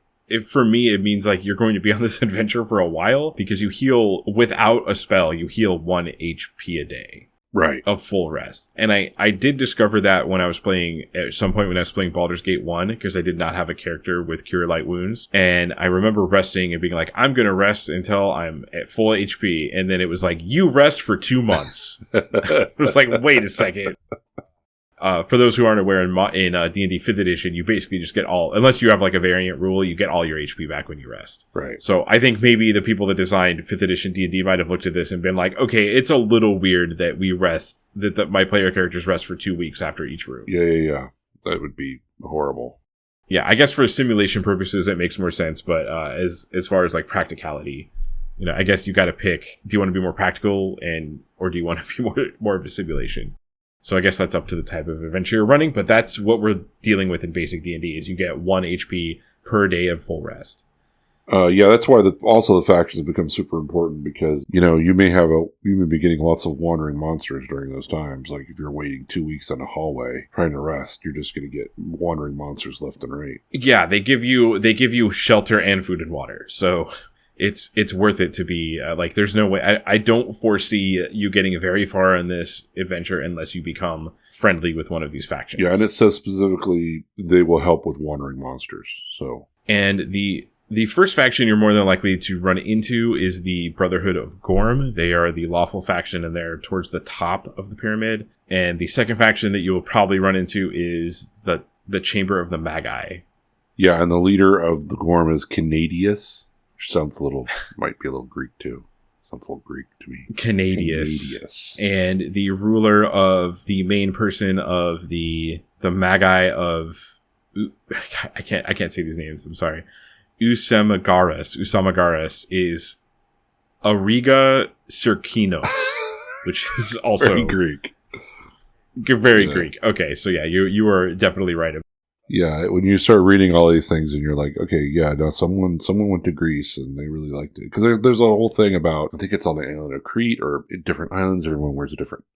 [SPEAKER 1] for me, it means like you're going to be on this adventure for a while because you heal without a spell. You heal 1 HP a day.
[SPEAKER 2] Right.
[SPEAKER 1] of full rest. And I did discover that when I was playing, at some point when I was playing Baldur's Gate 1, because I did not have a character with Cure Light Wounds. And I remember resting and being like, I'm going to rest until I'm at full HP. And then it was like, you rest for 2 months. It was like, wait a second. For those who aren't aware, in D&D 5th edition, you basically just get all, unless you have like a variant rule, you get all your HP back when you rest.
[SPEAKER 2] Right.
[SPEAKER 1] So I think maybe the people that designed 5th edition D&D might have looked at this and been like, okay, it's a little weird that we rest, that my player characters rest for 2 weeks after each room.
[SPEAKER 2] Yeah. That would be horrible.
[SPEAKER 1] Yeah, I guess for simulation purposes, it makes more sense. But as far as like practicality, I guess you got to pick, do you want to be more practical or do you want to be more of a simulation? So I guess that's up to the type of adventure you're running, but that's what we're dealing with in basic D&D is you get 1 HP per day of full rest.
[SPEAKER 2] Yeah, that's why also the factions become super important because, you may be getting lots of wandering monsters during those times. Like if you're waiting 2 weeks on a hallway trying to rest, you're just going to get wandering monsters left and right.
[SPEAKER 1] Yeah, they give you shelter and food and water. So it's worth it to be like, there's no way. I don't foresee you getting very far in this adventure unless you become friendly with one of these factions.
[SPEAKER 2] Yeah, and it says specifically they will help with wandering monsters. So,
[SPEAKER 1] and the first faction you're more than likely to run into is the Brotherhood of Gorm. They are the lawful faction, and they're towards the top of the pyramid. And the second faction that you will probably run into is the Chamber of the Magi.
[SPEAKER 2] Yeah, and the leader of the Gorm is Canadius. Which might be a little Greek too. Sounds a little Greek to me.
[SPEAKER 1] Canadius. And the ruler of the main person of the Magi of, I can't say these names. I'm sorry. Usamagaras is Ariga Cirkinos, which is also
[SPEAKER 2] very Greek.
[SPEAKER 1] Very Greek. Okay, so yeah, you are definitely right.
[SPEAKER 2] Yeah, when you start reading all these things and you're like, okay, yeah, no, someone went to Greece and they really liked it. Because there's a whole thing about, I think it's on the island of Crete or in different islands, everyone wears a different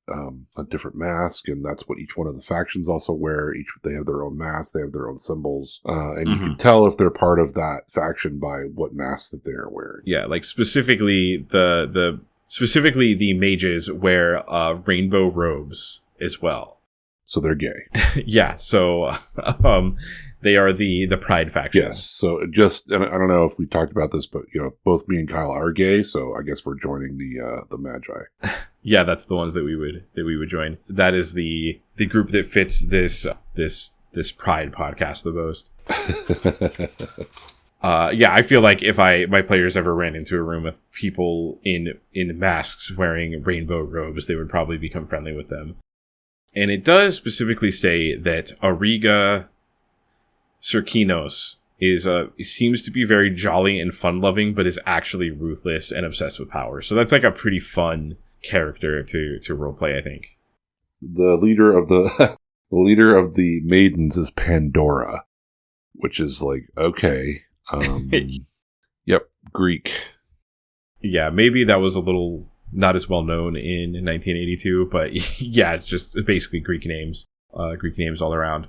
[SPEAKER 2] mask, and that's what each one of the factions also wear. They have their own mask, they have their own symbols, and you can tell if they're part of that faction by what mask that they're wearing.
[SPEAKER 1] Yeah, like specifically the mages wear rainbow robes as well.
[SPEAKER 2] So they're gay.
[SPEAKER 1] Yeah, so they are the Pride faction.
[SPEAKER 2] Yes, so and I don't know if we talked about this, but both me and Kyle are gay, so I guess we're joining the Magi.
[SPEAKER 1] Yeah, that's the ones that we would join. That is the group that fits this Pride podcast the most. Yeah, I feel like if my players ever ran into a room with people in masks wearing rainbow robes, they would probably become friendly with them. And it does specifically say that Ariga Cirkinos seems to be very jolly and fun-loving, but is actually ruthless and obsessed with power. So that's like a pretty fun character to roleplay, I think.
[SPEAKER 2] The leader of the maidens is Pandora, which is like, okay. Yep, Greek. Yeah,
[SPEAKER 1] maybe that was a little not as well known in 1982, but yeah, it's just basically Greek names all around.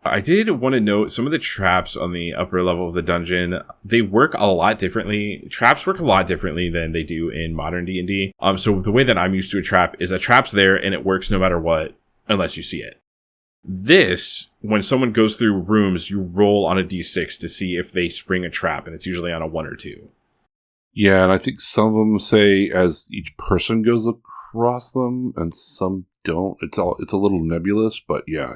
[SPEAKER 1] I did want to note some of the traps on the upper level of the dungeon. They work a lot differently. Traps work a lot differently than they do in modern D&D. So the way that I'm used to a trap is a trap's there and it works no matter what, unless you see it. This, when someone goes through rooms, you roll on a d6 to see if they spring a trap, and it's usually on a 1 or 2.
[SPEAKER 2] Yeah, and I think some of them say as each person goes across them, and some don't. It's a little nebulous, but yeah,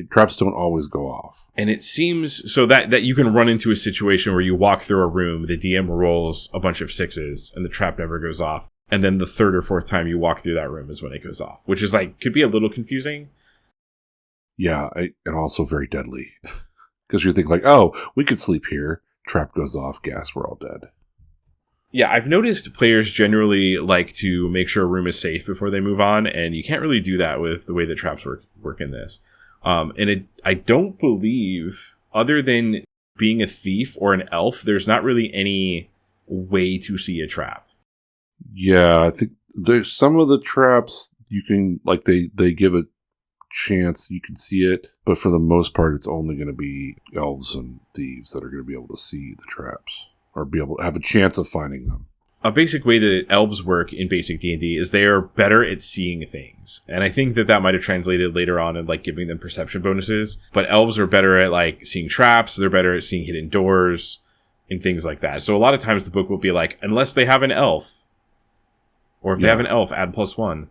[SPEAKER 2] traps don't always go off.
[SPEAKER 1] And it seems so that you can run into a situation where you walk through a room, the DM rolls a bunch of 6s, and the trap never goes off. And then the 3rd or 4th time you walk through that room is when it goes off, which is could be a little confusing.
[SPEAKER 2] Yeah, and also very deadly. Because you think oh, we could sleep here. Trap goes off, gas, we're all dead.
[SPEAKER 1] Yeah, I've noticed players generally like to make sure a room is safe before they move on, and you can't really do that with the way the traps work in this. I don't believe, other than being a thief or an elf, there's not really any way to see a trap.
[SPEAKER 2] Yeah, I think there's some of the traps you can, they give a chance you can see it, but for the most part, it's only going to be elves and thieves that are going to be able to see the traps. Or be able to have a chance of finding them.
[SPEAKER 1] a basic way that elves work in basic D&D is they are better at seeing things. And I think that might have translated later on in like giving them perception bonuses. But elves are better at like seeing traps. They're better at seeing hidden doors and things like that. So a lot of times the book will be like, unless they have an elf, or if they have an elf, add +1.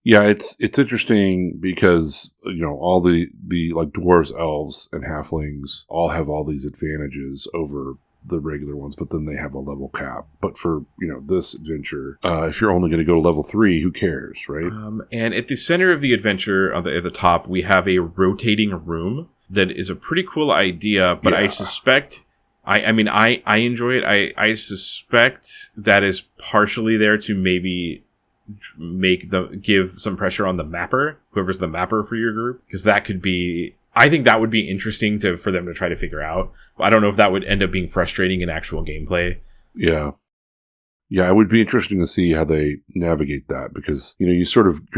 [SPEAKER 2] Yeah, it's interesting because, you know, all the like dwarves, elves, and halflings all have all these advantages over the regular ones, but then they have a level cap. But for, you know, this adventure, if you're only going to go to level 3, who cares, right?
[SPEAKER 1] And at the center of the adventure, at the top, we have a rotating room that is a pretty cool idea, but I suspect... I mean, I enjoy it. I suspect that is partially there to maybe give some pressure on the mapper, whoever's the mapper for your group, because that could be, I think that would be interesting for them to try to figure out. I don't know if that would end up being frustrating in actual gameplay.
[SPEAKER 2] Yeah. Yeah, it would be interesting to see how they navigate that, because, you know, you're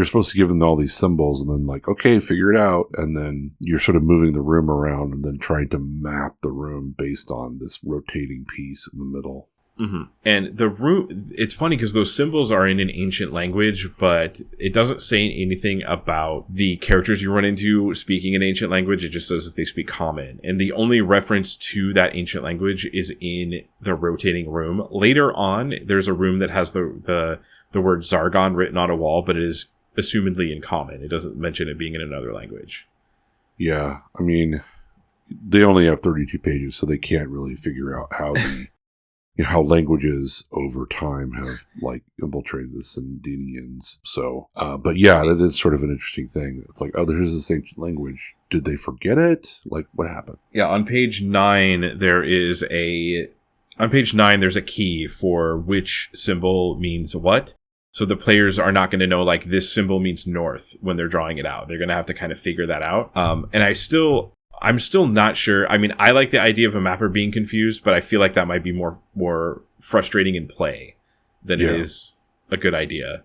[SPEAKER 2] supposed to give them all these symbols and then like, okay, figure it out. And then you're sort of moving the room around and then trying to map the room based on this rotating piece in the middle.
[SPEAKER 1] Mm-hmm. And the room, it's funny because those symbols are in an ancient language, but it doesn't say anything about the characters you run into speaking an ancient language. It just says that they speak common. And the only reference to that ancient language is in the rotating room. Later on, there's a room that has the word Zargon written on a wall, but it is assumedly in common. It doesn't mention it being in another language.
[SPEAKER 2] Yeah, I mean, they only have 32 pages, so they can't really figure out how the you know, how languages over time have like infiltrated the Sindinians. So, but yeah, that is sort of an interesting thing. It's like, oh, there's this ancient language. Did they forget it? Like, what happened?
[SPEAKER 1] Yeah, on page 9, there's a key for which symbol means what. So the players are not going to know, like, this symbol means north when they're drawing it out. They're going to have to kind of figure that out. And I'm still not sure. I mean, I like the idea of a mapper being confused, but I feel like that might be more frustrating in play than it is a good idea.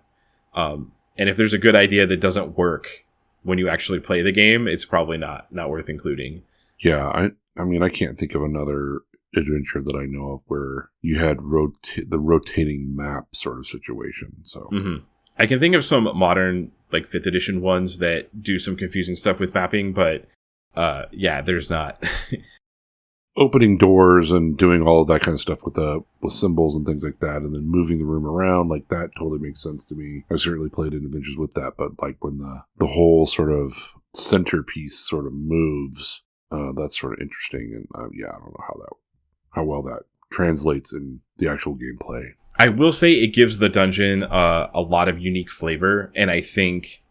[SPEAKER 1] And if there's a good idea that doesn't work when you actually play the game, it's probably not worth including.
[SPEAKER 2] Yeah, I mean, I can't think of another adventure that I know of where you had the rotating map sort of situation. So
[SPEAKER 1] I can think of some modern, like 5th edition ones that do some confusing stuff with mapping, but there's not.
[SPEAKER 2] Opening doors and doing all of that kind of stuff with symbols and things like that, and then moving the room around, like that totally makes sense to me. I certainly played in adventures with that, but like when the whole sort of centerpiece sort of moves, that's sort of interesting. And I don't know how well that translates in the actual gameplay.
[SPEAKER 1] I will say it gives the dungeon a lot of unique flavor, and I think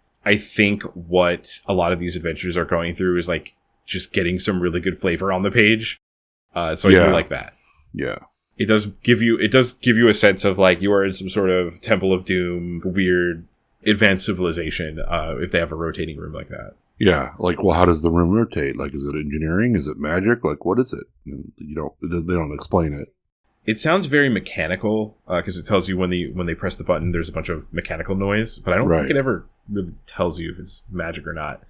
[SPEAKER 1] what a lot of these adventures are going through is like just getting some really good flavor on the page. So I do like that.
[SPEAKER 2] Yeah.
[SPEAKER 1] It does give you a sense of like you are in some sort of Temple of Doom, weird advanced civilization, if they have a rotating room like that.
[SPEAKER 2] Yeah. Like, well, how does the room rotate? Like, is it engineering? Is it magic? Like, what is it? And they don't explain it.
[SPEAKER 1] It sounds very mechanical, because it tells you when they press the button, there's a bunch of mechanical noise, but I don't think it ever really tells you if it's magic or not.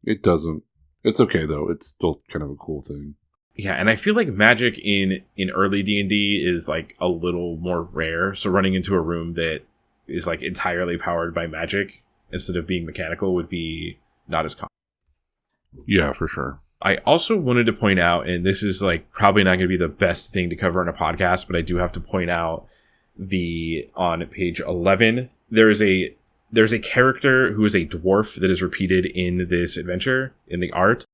[SPEAKER 2] It doesn't. It's okay though. It's still kind of a cool thing.
[SPEAKER 1] Yeah, and I feel like magic in early D&D is like a little more rare. So running into a room that is like entirely powered by magic instead of being mechanical would be not as common.
[SPEAKER 2] Yeah, for sure.
[SPEAKER 1] I also wanted to point out, and this is like probably not going to be the best thing to cover on a podcast, but I do have to point out on page 11, there's a character who is a dwarf that is repeated in this adventure in the art.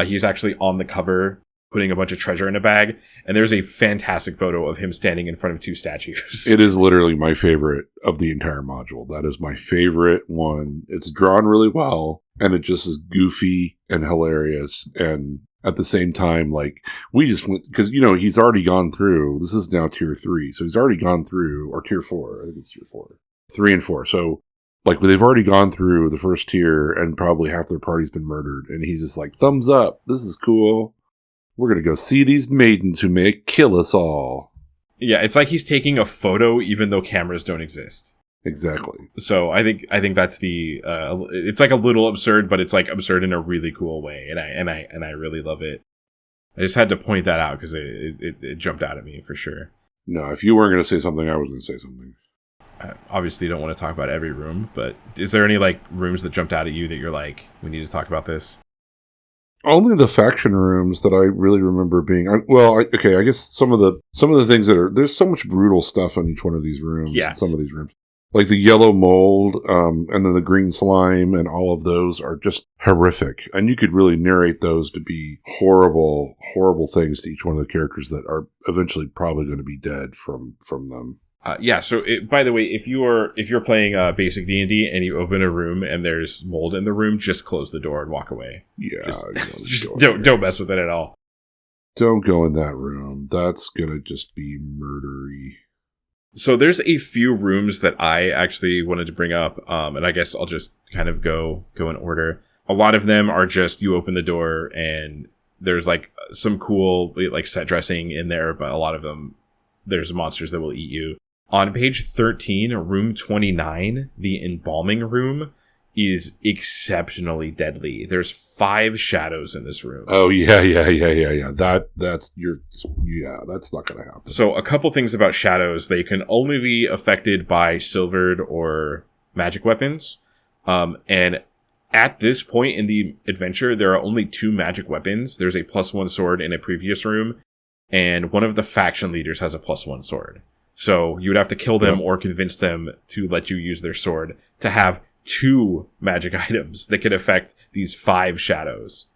[SPEAKER 1] He's actually on the cover putting a bunch of treasure in a bag, and there's a fantastic photo of him standing in front of 2 statues.
[SPEAKER 2] It is literally my favorite of the entire module. That is my favorite one. It's drawn really well, and it just is goofy and hilarious, and at the same time, like, we just went, because, you know, he's already gone through, this is now tier 3, so he's already gone through, or tier 4, I think it's tier 4. 3 and 4, so, like, they've already gone through the first tier, and probably half their party's been murdered, and he's just like, thumbs up, this is cool. We're going to go see these maidens who may kill us all.
[SPEAKER 1] Yeah, it's like he's taking a photo even though cameras don't exist.
[SPEAKER 2] Exactly.
[SPEAKER 1] So I think that's it's like a little absurd, but it's like absurd in a really cool way, and I really love it. I just had to point that out because it jumped out at me for sure.
[SPEAKER 2] No, if you weren't going to say something, I was going to say something.
[SPEAKER 1] I obviously don't want to talk about every room, but is there any like rooms that jumped out at you that you're like, we need to talk about this?
[SPEAKER 2] Only the faction rooms that I really remember being. I guess some of the things that are, there's so much brutal stuff in each one of these rooms.
[SPEAKER 1] Yeah.
[SPEAKER 2] Some of these rooms, like the yellow mold, and then the green slime, and all of those are just horrific. And you could really narrate those to be horrible, horrible things to each one of the characters that are eventually probably going to be dead from them.
[SPEAKER 1] So by the way, if you're playing basic D&D and you open a room and there's mold in the room, just close the door and walk away.
[SPEAKER 2] Yeah,
[SPEAKER 1] just don't mess with it at all.
[SPEAKER 2] Don't go in that room. That's gonna just be murdery.
[SPEAKER 1] So there's a few rooms that I actually wanted to bring up, and I guess I'll just kind of go in order. A lot of them are just you open the door and there's like some cool like set dressing in there, but a lot of them there's monsters that will eat you. On page 13, room 29, the embalming room is exceptionally deadly. There's 5 shadows in this room.
[SPEAKER 2] Oh, yeah. That's not going to happen.
[SPEAKER 1] So a couple things about shadows. They can only be affected by silvered or magic weapons. And at this point in the adventure, there are only 2 magic weapons. There's a +1 sword in a previous room, and one of the faction leaders has a +1 sword. So you would have to kill them or convince them to let you use their sword to have 2 magic items that could affect these 5 shadows.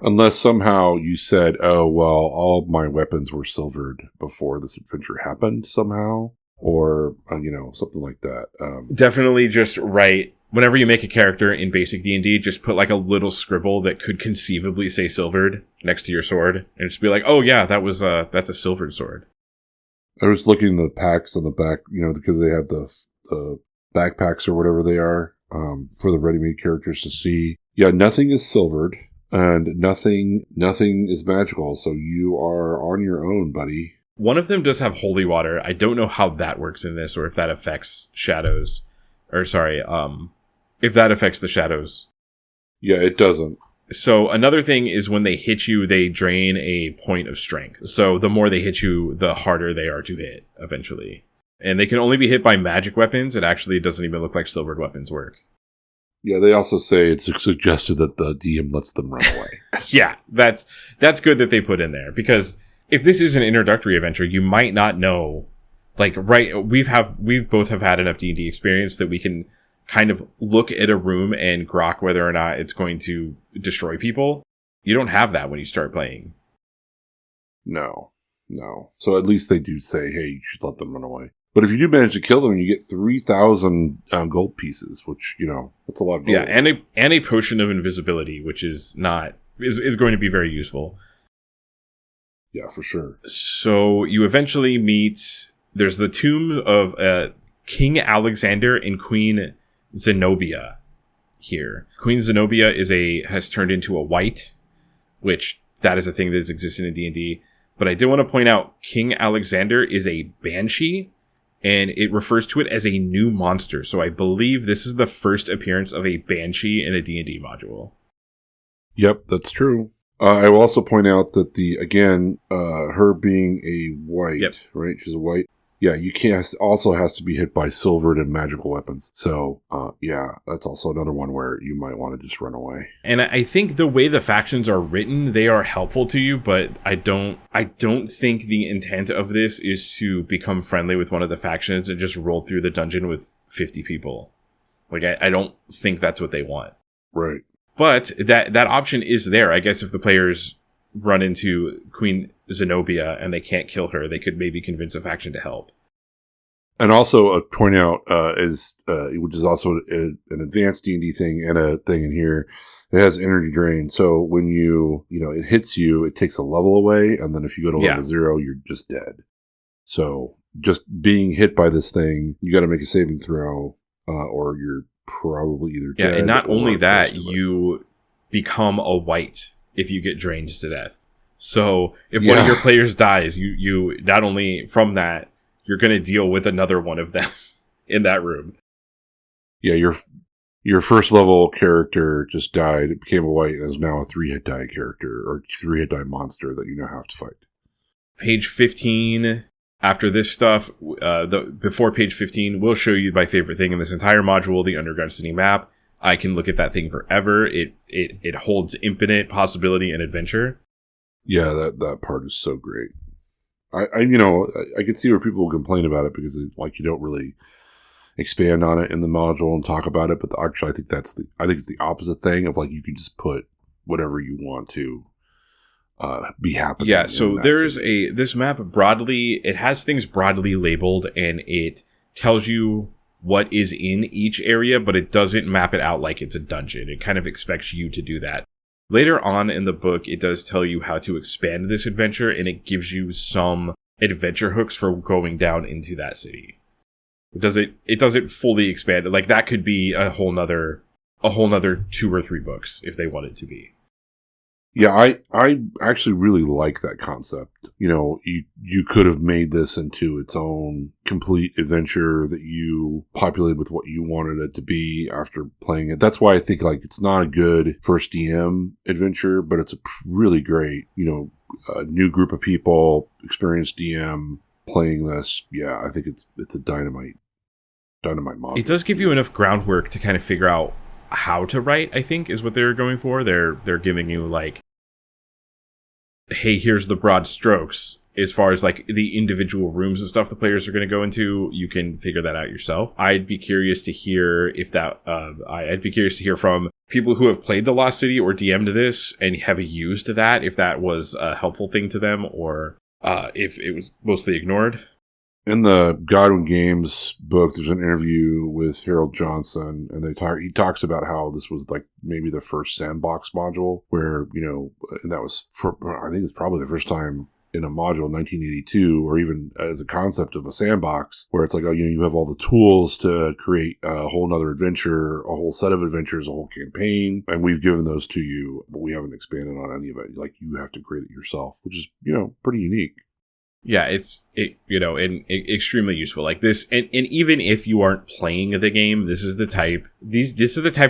[SPEAKER 2] Unless somehow you said, oh, well, all of my weapons were silvered before this adventure happened somehow, or, something like that.
[SPEAKER 1] Definitely just write, whenever you make a character in basic D&D, just put like a little scribble that could conceivably say silvered next to your sword, and just be like, oh yeah, that's a silvered sword.
[SPEAKER 2] I was looking at the packs on the back, because they have the backpacks or whatever they are, for the ready-made characters to see. Yeah, nothing is silvered, and nothing is magical, so you are on your own, buddy.
[SPEAKER 1] One of them does have holy water. I don't know how that works in this, or if that affects shadows. If that affects the shadows.
[SPEAKER 2] Yeah, it doesn't.
[SPEAKER 1] So another thing is when they hit you, they drain a point of strength. So the more they hit you, the harder they are to hit, eventually. And they can only be hit by magic weapons. It actually doesn't even look like silvered weapons work.
[SPEAKER 2] Yeah, they also say it's suggested that the DM lets them run away.
[SPEAKER 1] Yeah, that's good that they put in there. Because if this is an introductory adventure, you might not know. Like, right, we both have had enough D&D experience that we can kind of look at a room and grok whether or not it's going to destroy people. You don't have that when you start playing. No.
[SPEAKER 2] So at least they do say, hey, you should let them run away. But if you do manage to kill them, you get 3,000 gold pieces, which, that's a lot of gold.
[SPEAKER 1] Yeah, and a potion of invisibility, which is going to be very useful.
[SPEAKER 2] Yeah, for sure.
[SPEAKER 1] So you eventually meet, there's the tomb of King Alexander and Queen Zenobia here. Queen Zenobia has turned into a white, which that is a thing that has existed in D&D. But I did want to point out, King Alexander is a banshee, and it refers to it as a new monster. So I believe this is the first appearance of a banshee in a D&D module.
[SPEAKER 2] Yep, that's true. I will also point out that her being a white, right? She's a white. Yeah, also has to be hit by silvered and magical weapons. So, that's also another one where you might want to just run away.
[SPEAKER 1] And I think the way the factions are written, they are helpful to you, but I don't think the intent of this is to become friendly with one of the factions and just roll through the dungeon with 50 people. Like, I don't think that's what they want.
[SPEAKER 2] Right.
[SPEAKER 1] But that option is there. I guess if the players run into Queen Zenobia and they can't kill her, they could maybe convince a faction to help.
[SPEAKER 2] And also point out which is also an advanced D&D thing and a thing in here, it has energy drain. So when it hits you, it takes a level away, and then if you go to level 0, you're just dead. So just being hit by this thing, you got to make a saving throw, or you're probably either dead.
[SPEAKER 1] Yeah, and not only that, you become a white if you get drained to death. So if one of your players dies, you not only from that, you're going to deal with another one of them in that room.
[SPEAKER 2] Yeah, your first level character just died, it became a white, and is now a 3-hit die character, or 3-hit die monster that you now have to fight.
[SPEAKER 1] Page 15, After this stuff, before page 15, we'll show you my favorite thing in this entire module, the Underground City map. I can look at that thing forever. It holds infinite possibility and adventure.
[SPEAKER 2] Yeah, that part is so great. I can see where people will complain about it because you don't really expand on it in the module and talk about it. But actually, I think it's the opposite thing of like you can just put whatever you want to be happening.
[SPEAKER 1] Yeah. So there's this map broadly. It has things broadly labeled and it tells you what is in each area, but it doesn't map it out like it's a dungeon. It kind of expects you to do that. Later on in the book, it does tell you how to expand this adventure, and it gives you some adventure hooks for going down into that city. It doesn't fully expand it. Like that could be a whole nother 2 or 3 books if they want it to be.
[SPEAKER 2] Yeah, I actually really like that concept. You could have made this into its own complete adventure that you populated with what you wanted it to be after playing it. That's why I think like it's not a good first DM adventure, but it's a really great, a new group of people, experienced DM playing this. Yeah, I think it's a dynamite model.
[SPEAKER 1] It does give you enough groundwork to kind of figure out how to write, I think, is what they're going for. They're giving you like, hey, here's the broad strokes. As far as like the individual rooms and stuff the players are going to go into, you can figure that out yourself. I'd be curious to hear I'd be curious to hear from people who have played the Lost City or DM'd this and have used that, if that was a helpful thing to them or if it was mostly ignored.
[SPEAKER 2] In the Godwin Games book, there's an interview with Harold Johnson, and he talks about how this was like maybe the first sandbox module where, and that was I think it's probably the first time in a module in 1982, or even as a concept of a sandbox where it's like, you have all the tools to create a whole nother adventure, a whole set of adventures, a whole campaign. And we've given those to you, but we haven't expanded on any of it. Like you have to create it yourself, which is, pretty unique.
[SPEAKER 1] Yeah, it's extremely useful. Like this, and even if you aren't playing the game, this is the type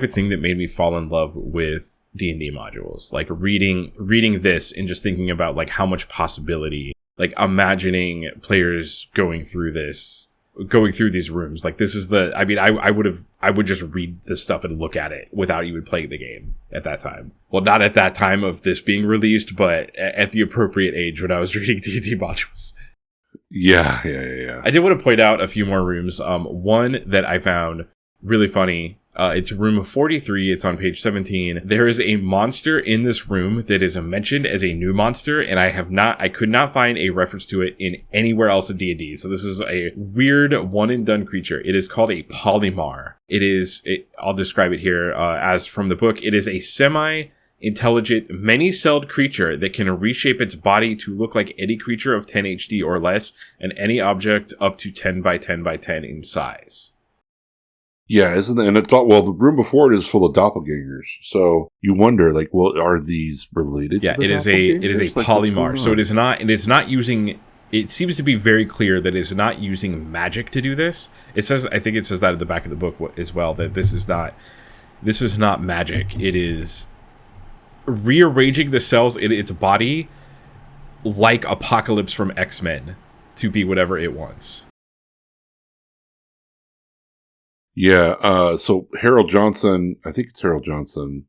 [SPEAKER 1] of thing that made me fall in love with D&D modules. Like reading this and just thinking about like how much possibility, like imagining players going through these rooms. Like this is I would just read the stuff and look at it without even playing the game at that time. Well, not at that time of this being released, but at the appropriate age when I was reading D&D modules.
[SPEAKER 2] Yeah.
[SPEAKER 1] I did want to point out a few more rooms. One that I found really funny. It's room 43. It's on page 17. There is a monster in this room that is mentioned as a new monster, and I could not find a reference to it in anywhere else in D&D. So this is a weird one and done creature. It is called a polymar. I'll describe it here as from the book. It is a semi-intelligent, many-celled creature that can reshape its body to look like any creature of 10 HD or less, and any object up to 10 by 10 by 10 in size.
[SPEAKER 2] Yeah, and it's all, the room before it is full of doppelgangers. So you wonder, like, well, are these related?
[SPEAKER 1] Yeah,
[SPEAKER 2] to the
[SPEAKER 1] it is a polymar. So it is not using. It seems to be very clear that it's not using magic to do this. I think it says that at the back of the book as well, that this is not magic. It is rearranging the cells in its body like Apocalypse from X-Men to be whatever it wants.
[SPEAKER 2] Yeah, so Harold Johnson, I think it's Harold Johnson,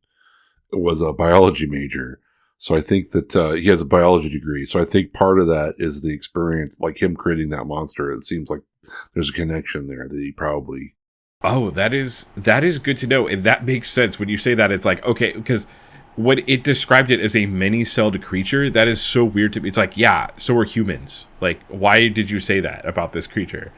[SPEAKER 2] was a biology major. So I think that he has a biology degree. So I think part of that is the experience, like him creating that monster. It seems like there's a connection there that he probably...
[SPEAKER 1] Oh, that is good to know. And that makes sense. When you say that, it's like, okay, because when it described it as a many-celled creature, that is so weird to me. It's like, yeah, so are humans. Like, why did you say that about this creature?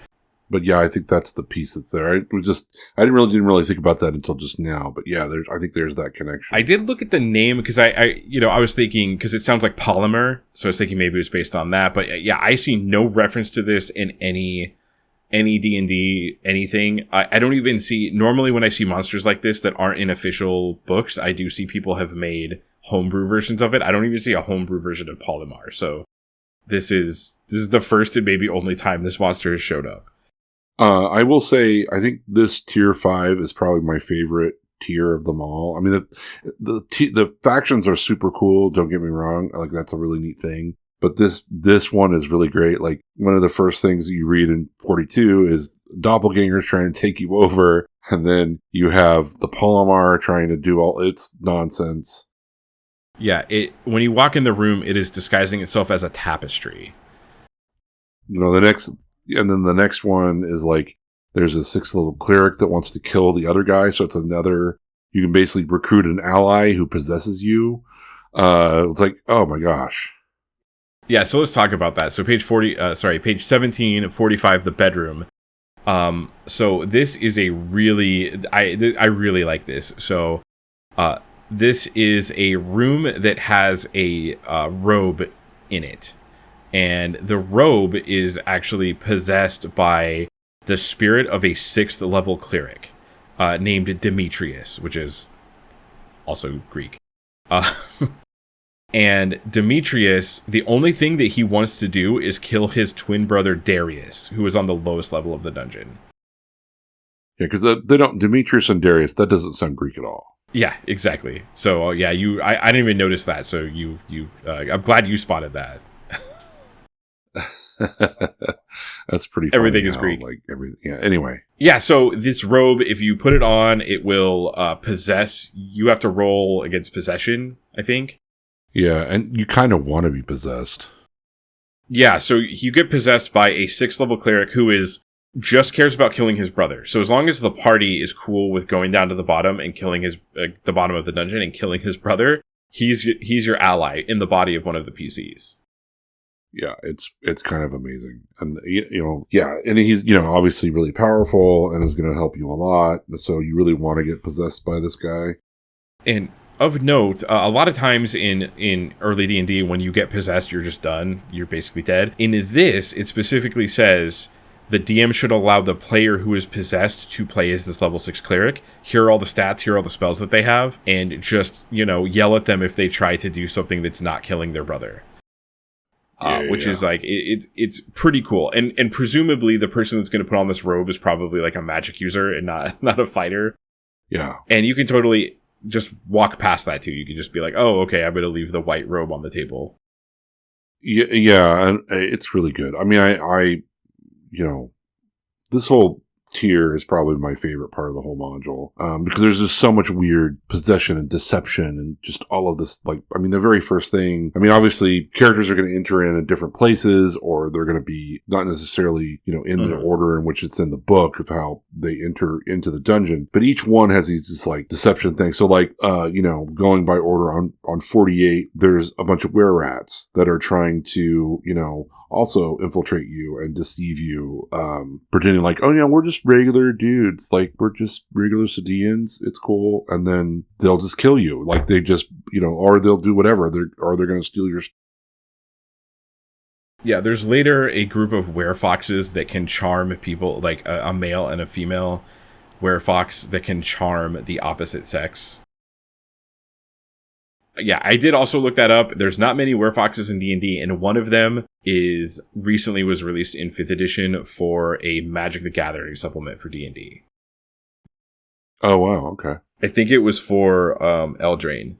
[SPEAKER 2] But yeah, I think that's the piece that's there. I didn't really think about that until just now. But yeah, I think there's that connection.
[SPEAKER 1] I did look at the name because I was thinking, because it sounds like polymer, so I was thinking maybe it was based on that. But yeah, I see no reference to this in any D&D anything. I don't even see, normally when I see monsters like this that aren't in official books, I do see people have made homebrew versions of it. I don't even see a homebrew version of polymar. So this is the first and maybe only time this monster has showed up.
[SPEAKER 2] I will say, I think this tier 5 is probably my favorite tier of them all. I mean, the factions are super cool. Don't get me wrong. Like, that's a really neat thing. But this one is really great. Like, one of the first things you read in 42 is doppelgangers trying to take you over, and then you have the Palomar trying to do all its nonsense.
[SPEAKER 1] Yeah, when you walk in the room, it is disguising itself as a tapestry.
[SPEAKER 2] You know, the next one is like, there's a 6th level cleric that wants to kill the other guy, so it's another, you can basically recruit an ally who possesses you. It's like, oh my gosh.
[SPEAKER 1] Yeah, so let's talk about that. So page 17, 45, the bedroom. So this is a really, I really like this. So, this is a room that has a robe in it. And the robe is actually possessed by the spirit of a 6th level cleric, named Demetrius, which is also Greek. And Demetrius, the only thing that he wants to do is kill his twin brother Darius, who is on the lowest level of the dungeon.
[SPEAKER 2] Yeah, because they don't, Demetrius and Darius, that doesn't sound Greek at all.
[SPEAKER 1] Yeah, exactly. So I didn't even notice that. So I'm glad you spotted that.
[SPEAKER 2] That's pretty funny.
[SPEAKER 1] Everything is Greek.
[SPEAKER 2] Like everything. Yeah. Anyway.
[SPEAKER 1] Yeah. So this robe, if you put it on, it will possess. You have to roll against possession, I think.
[SPEAKER 2] Yeah, and you kind of want to be possessed.
[SPEAKER 1] Yeah. So you get possessed by a 6th level cleric who just cares about killing his brother. So as long as the party is cool with going down to the bottom and killing the bottom of the dungeon and killing his brother, he's your ally in the body of one of the PCs.
[SPEAKER 2] Yeah, it's kind of amazing. And, yeah, and he's, obviously really powerful and is going to help you a lot. So you really want to get possessed by this guy.
[SPEAKER 1] And of note, a lot of times in early D&D, when you get possessed, you're just done. You're basically dead. In this, it specifically says the DM should allow the player who is possessed to play as this level 6 cleric, hear all the stats, hear all the spells that they have, and just, yell at them if they try to do something that's not killing their brother. Which is like, it's pretty cool. And presumably the person that's going to put on this robe is probably like a magic user and not a fighter.
[SPEAKER 2] Yeah.
[SPEAKER 1] And you can totally just walk past that too. You can just be like, oh, okay, I'm going to leave the white robe on the table.
[SPEAKER 2] Yeah, and it's really good. I mean, this whole tier is probably my favorite part of the whole module, because there's just so much weird possession and deception and just all of this. Like, I mean, the very first thing, obviously characters are going to enter in different places, or they're going to be not necessarily, in the order in which it's in the book of how they enter into the dungeon, but each one has these just like deception things. So like, going by order on 48, there's a bunch of were-rats that are trying to, also infiltrate you and deceive you, pretending like, oh yeah, we're just regular dudes, like we're just regular Sadians, it's cool, and then they'll just kill you, like they just, or they'll do whatever, they're going to steal your.
[SPEAKER 1] Yeah, there's later a group of werefoxes that can charm people, like a male and a female werefox that can charm the opposite sex. Yeah, I did also look that up. There's not many werefoxes in D&D, and one of them recently was released in 5th edition for a Magic the Gathering supplement for D&D.
[SPEAKER 2] Oh, wow, okay.
[SPEAKER 1] I think it was for Eldraine.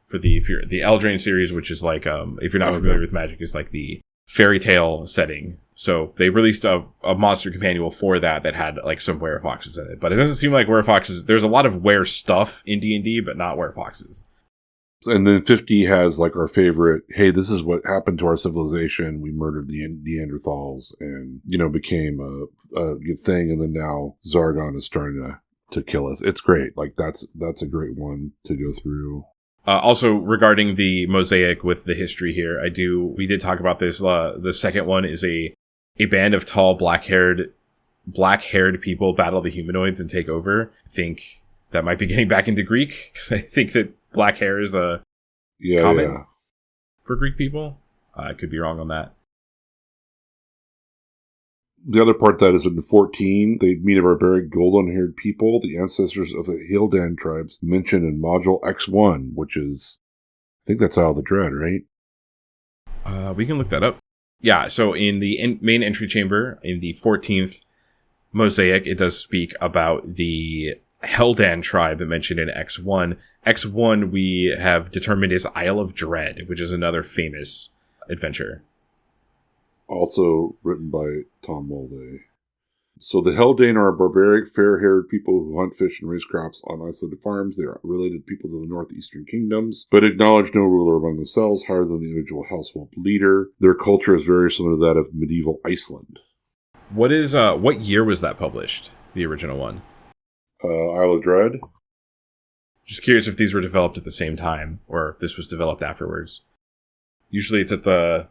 [SPEAKER 1] For the Eldraine series, which is like, if you're not familiar with Magic, is like the fairy tale setting. So they released a monster companion for that had like some werefoxes in it. But it doesn't seem like werefoxes. There's a lot of were stuff in D&D, but not werefoxes.
[SPEAKER 2] And then 50 has like our favorite, hey, this is what happened to our civilization. We murdered the Neanderthals and, became a good thing. And then now Zargon is starting to kill us. It's great. Like that's a great one to go through.
[SPEAKER 1] Also regarding the mosaic with the history here, we did talk about this. The second one is a band of tall black-haired people battle the humanoids and take over. I think that might be getting back into Greek, because I think that black hair is a common for Greek people. I could be wrong on that.
[SPEAKER 2] The other part that is in the 14, they meet a barbaric golden-haired people, the ancestors of the Hildan tribes, mentioned in Module X1, which is, I think that's Isle of the Dread, right?
[SPEAKER 1] We can look that up. Yeah, so in the main entry chamber, in the 14th mosaic, it does speak about the Heldan tribe mentioned in X1. X1 we have determined is Isle of Dread, which is another famous adventure.
[SPEAKER 2] Also written by Tom Moldvay. So the Haldane are barbaric, fair-haired people who hunt, fish, and raise crops on isolated farms. They are related people to the northeastern kingdoms, but acknowledge no ruler among themselves higher than the individual household leader. Their culture is very similar to that of medieval Iceland.
[SPEAKER 1] What year was that published? The original one?
[SPEAKER 2] Isle of Dread.
[SPEAKER 1] Just curious if these were developed at the same time, or if this was developed afterwards. Usually it's at the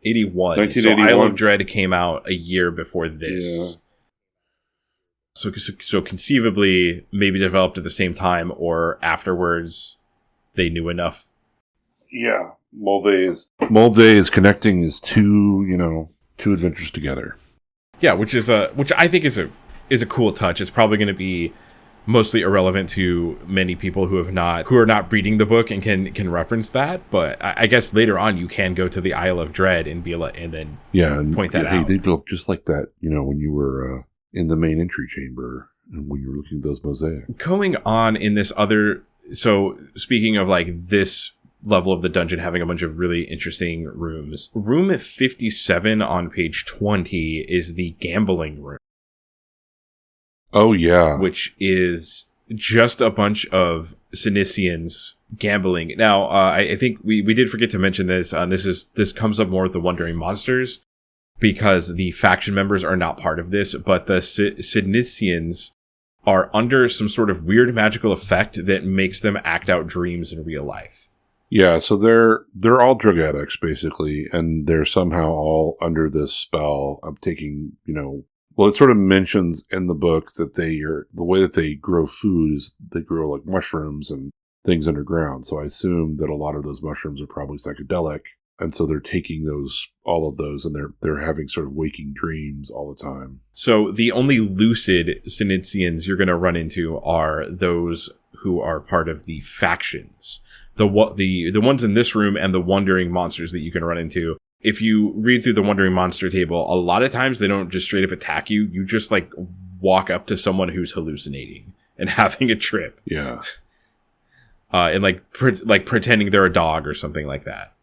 [SPEAKER 1] 81.
[SPEAKER 2] 1981.
[SPEAKER 1] So Isle of Dread came out a year before this. Yeah. So conceivably, maybe developed at the same time, or afterwards, they knew enough.
[SPEAKER 2] Yeah. Moldvay is connecting his two adventures together.
[SPEAKER 1] Yeah, which I think is a cool touch. It's probably going to be mostly irrelevant to many people who are not reading the book and can reference that. But I guess later on you can go to the Isle of Dread and point that out.
[SPEAKER 2] They look just like that, when you were in the main entry chamber and when you were looking at those mosaics.
[SPEAKER 1] Going on in this other, so speaking of like this level of the dungeon having a bunch of really interesting rooms, room 57 on page 20 is the gambling room.
[SPEAKER 2] Oh, yeah.
[SPEAKER 1] Which is just a bunch of Senicians gambling. Now, I think we did forget to mention this. This comes up more with the Wandering Monsters, because the faction members are not part of this, but the Senicians are under some sort of weird magical effect that makes them act out dreams in real life.
[SPEAKER 2] Yeah, so they're all drug addicts, basically, and they're somehow all under this spell of taking, Well, it sort of mentions in the book that the way that they grow food is they grow like mushrooms and things underground. So I assume that a lot of those mushrooms are probably psychedelic. And so they're taking all of those, and they're having sort of waking dreams all the time.
[SPEAKER 1] So the only lucid Senicians you're going to run into are those who are part of the factions. The ones in this room and the Wandering Monsters that you can run into. If you read through the Wandering Monster table, a lot of times they don't just straight up attack you. You just like walk up to someone who's hallucinating and having a trip.
[SPEAKER 2] Yeah.
[SPEAKER 1] And pretending they're a dog or something like that.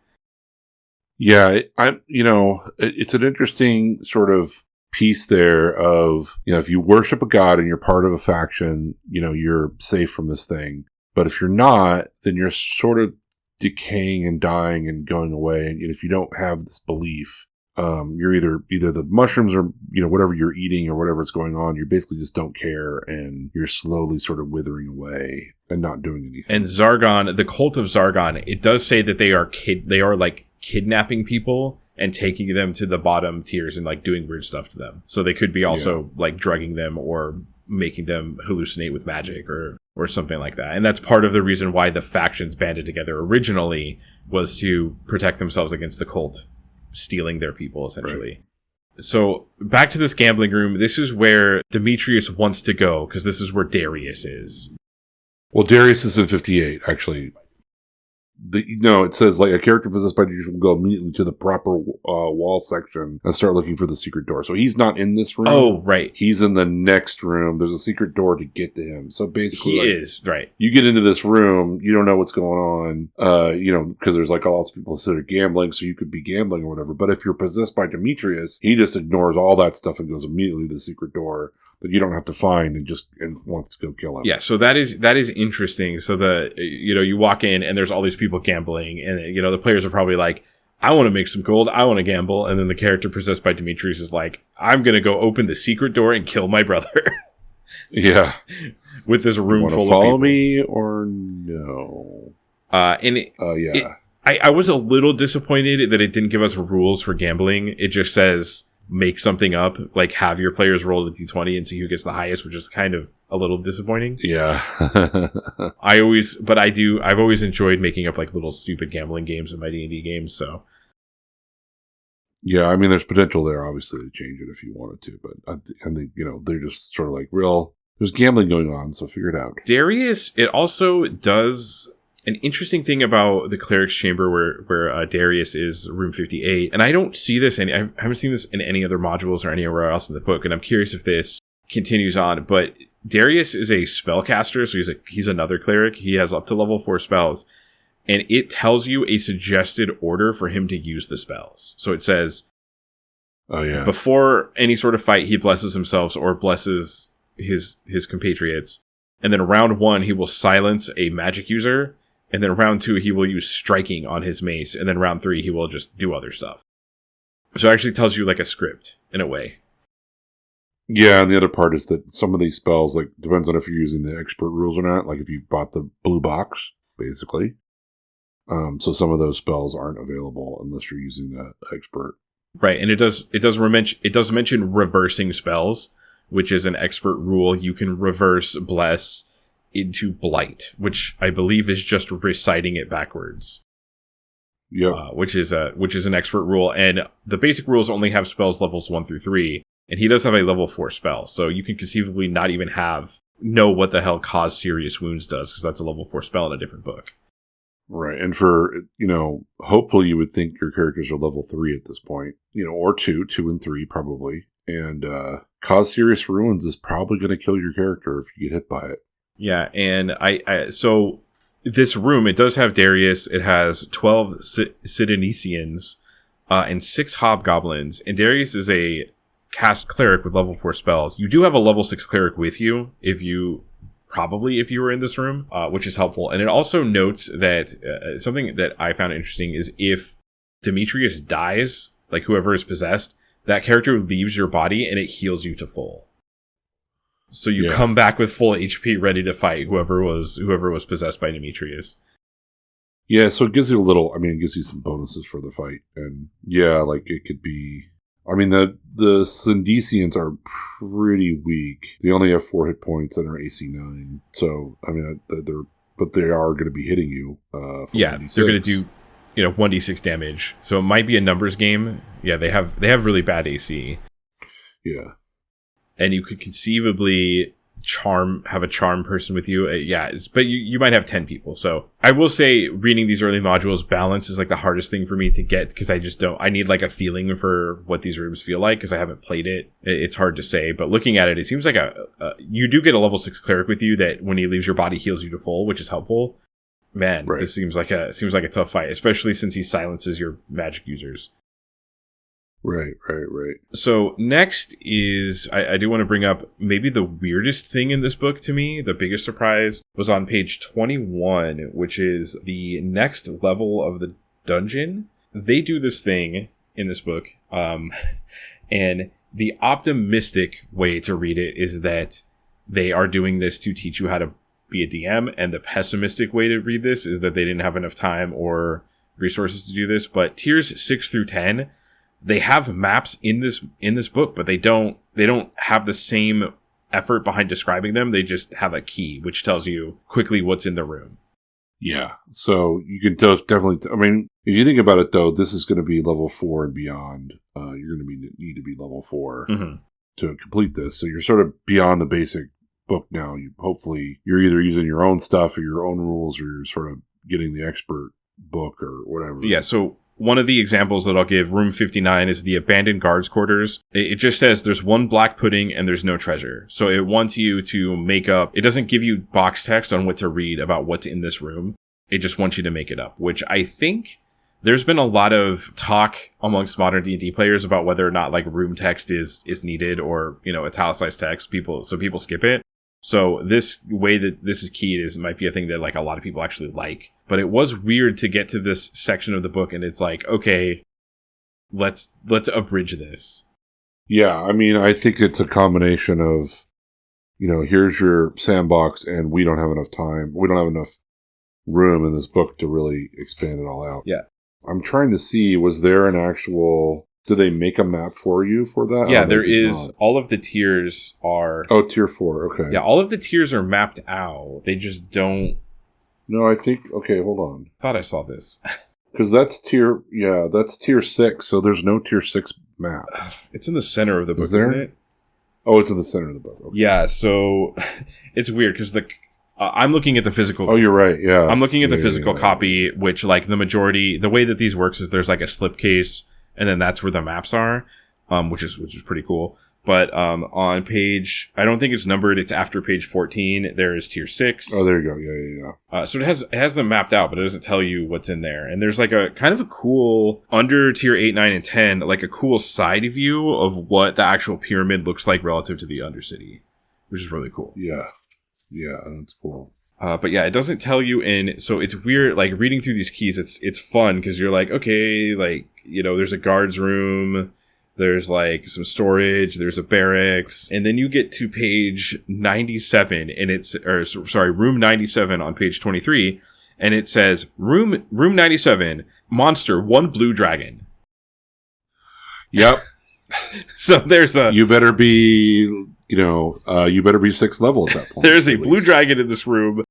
[SPEAKER 2] Yeah, it's an interesting sort of piece there of, if you worship a god and you're part of a faction, you're safe from this thing. But if you're not, then you're sort of decaying and dying and going away. And if you don't have this belief, you're either the mushrooms or, whatever you're eating or whatever's going on, you basically just don't care and you're slowly sort of withering away and not doing anything.
[SPEAKER 1] And Zargon, the cult of Zargon, it does say that they are like kidnapping people and taking them to the bottom tiers and like doing weird stuff to them. So they could be also like drugging them or making them hallucinate with magic or something like that. And that's part of the reason why the factions banded together originally, was to protect themselves against the cult stealing their people, essentially. Right. So back to this gambling room. This is where Demetrius wants to go, because this is where Darius is.
[SPEAKER 2] Well, Darius is in 58, actually. It says like a character possessed by Darius will go immediately to the proper wall section and start looking for the secret door. So he's not in this room.
[SPEAKER 1] Oh, right.
[SPEAKER 2] He's in the next room. There's a secret door to get to him. So basically,
[SPEAKER 1] he is right.
[SPEAKER 2] You get into this room, you don't know what's going on, because there's like lots of people that are gambling, so you could be gambling or whatever. But if you're possessed by Demetrius, he just ignores all that stuff and goes immediately to the secret door that you don't have to find and wants to go kill him.
[SPEAKER 1] Yeah, so that is interesting. So you walk in and there's all these people gambling, and the players are probably like, I want to make some gold, I want to gamble, and then the character possessed by Demetrius is like, I'm gonna go open the secret door and kill my brother.
[SPEAKER 2] Yeah.
[SPEAKER 1] With this room full of people.
[SPEAKER 2] Follow me or no?
[SPEAKER 1] Yeah. I was a little disappointed that it didn't give us rules for gambling. It just says make something up, like have your players roll a d20 and see who gets the highest, which is kind of a little disappointing.
[SPEAKER 2] Yeah.
[SPEAKER 1] I've always enjoyed making up like little stupid gambling games in my D&D games, so.
[SPEAKER 2] Yeah, I mean, there's potential there, obviously, to change it if you wanted to, but I think, they're just sort of like, there's gambling going on, so figure it out.
[SPEAKER 1] Darius, it also does an interesting thing about the Cleric's Chamber where Darius is room 58, and I don't see this, I haven't seen this in any other modules or anywhere else in the book, and I'm curious if this continues on, but Darius is a spellcaster, so he's another cleric. He has up to level 4 spells, and it tells you a suggested order for him to use the spells. So it says, before any sort of fight, he blesses himself or blesses his compatriots. And then round 1, he will silence a magic user. And then round 2, he will use striking on his mace. And then round 3, he will just do other stuff. So it actually tells you like a script in a way.
[SPEAKER 2] Yeah, and the other part is that some of these spells, like, depends on if you're using the expert rules or not. Like if you've bought the blue box, basically. So some of those spells aren't available unless you're using the expert.
[SPEAKER 1] Right, and it does mention reversing spells, which is an expert rule. You can reverse bless into blight, which I believe is just reciting it backwards.
[SPEAKER 2] Yeah,
[SPEAKER 1] which is an expert rule, and the basic rules only have spells levels 1 through 3, and he does have a level 4 spell, so you can conceivably not even know what the hell cause serious wounds does, because that's a level 4 spell in a different book.
[SPEAKER 2] Right, and for, hopefully you would think your characters are level 3 at this point, or 2 and 3 probably, and cause serious wounds is probably going to kill your character if you get hit by it.
[SPEAKER 1] Yeah, and so this room, it does have Darius, it has 12 Sidonicians, and 6 hobgoblins, and Darius is a cast cleric with level 4 spells. You do have a level 6 cleric with you, if you were in this room, which is helpful. And it also notes that something that I found interesting is if Demetrius dies, like whoever is possessed, that character leaves your body and it heals you to full. So you come back with full HP, ready to fight whoever was possessed by Demetrius.
[SPEAKER 2] Yeah, so it gives you it gives you some bonuses for the fight. And yeah, like it could be, the Sindicians are pretty weak. They only have 4 hit points and are AC 9. So, they are going to be hitting you.
[SPEAKER 1] Yeah, 1d6. They're going to do, 1d6 damage. So it might be a numbers game. Yeah, they have really bad AC.
[SPEAKER 2] Yeah.
[SPEAKER 1] And you could conceivably have a charm person with you. But you might have 10 people. So I will say reading these early modules, balance is like the hardest thing for me to get, because I need like a feeling for what these rooms feel like, because I haven't played it. It's hard to say, but looking at it, it seems like you do get a level 6 cleric with you that when he leaves your body heals you to full, which is helpful. Man, right. This seems like a tough fight, especially since he silences your magic users.
[SPEAKER 2] Right.
[SPEAKER 1] So next is, I do want to bring up maybe the weirdest thing in this book to me. The biggest surprise was on page 21, which is the next level of the dungeon. They do this thing in this book, and the optimistic way to read it is that they are doing this to teach you how to be a DM, and the pessimistic way to read this is that they didn't have enough time or resources to do this. But tiers 6 through 10, they have maps in this book, but they don't have the same effort behind describing them. They just have a key, which tells you quickly what's in the room.
[SPEAKER 2] Yeah. So you can definitely, if you think about it though, this is going to be level 4 and beyond. You're going to need to be level 4 to complete this. So you're sort of beyond the basic book now. Hopefully you're either using your own stuff or your own rules, or you're sort of getting the expert book or whatever.
[SPEAKER 1] Yeah. So one of the examples that I'll give, room 59, is the abandoned guards quarters. It just says there's 1 black pudding and there's no treasure. So it wants you to make up. It doesn't give you box text on what to read about what's in this room. It just wants you to make it up, which I think there's been a lot of talk amongst modern D&D players about whether or not like room text is needed, or, italicized text. People skip it. So this way that this is keyed might be a thing that like a lot of people actually like. But it was weird to get to this section of the book and it's like, okay, let's abridge this.
[SPEAKER 2] Yeah, I think it's a combination of, here's your sandbox and we don't have enough time. We don't have enough room in this book to really expand it all out.
[SPEAKER 1] Yeah.
[SPEAKER 2] I'm trying to see, was there an actual... Do they make a map for you for that?
[SPEAKER 1] Yeah, there is. Not. All of the tiers are...
[SPEAKER 2] Oh, tier 4, okay.
[SPEAKER 1] Yeah, all of the tiers are mapped out. They just don't...
[SPEAKER 2] No, I think... Okay, hold on.
[SPEAKER 1] I thought I saw this.
[SPEAKER 2] Because that's tier... Yeah, that's tier 6, so there's no tier 6 map.
[SPEAKER 1] It's in the center of the book, isn't it?
[SPEAKER 2] Oh, it's in the center of the book. Okay.
[SPEAKER 1] Yeah, so... It's weird, because I'm looking at the physical...
[SPEAKER 2] Oh, you're right, yeah.
[SPEAKER 1] I'm looking at the physical copy, which, like, the majority... The way that these works is there's, like, a slipcase... And then that's where the maps are, which is pretty cool. But on page, I don't think it's numbered. It's after page 14. There is tier 6.
[SPEAKER 2] Oh, there you go. Yeah.
[SPEAKER 1] So it has them mapped out, but it doesn't tell you what's in there. And there's like a kind of a cool under tier 8, 9, and 10, like a cool side view of what the actual pyramid looks like relative to the Undercity, which is really cool.
[SPEAKER 2] Yeah, that's cool.
[SPEAKER 1] But yeah, it doesn't tell you so it's weird, like reading through these keys, it's fun because you're like, okay, like, you know, there's a guard's room. There's like some storage, there's a barracks, and then you get to page 97 and room 97 on page 23, and it says room 97, monster, 1 blue dragon.
[SPEAKER 2] Yep.
[SPEAKER 1] So there's
[SPEAKER 2] you better be 6th level at that point.
[SPEAKER 1] There's a blue dragon in this room,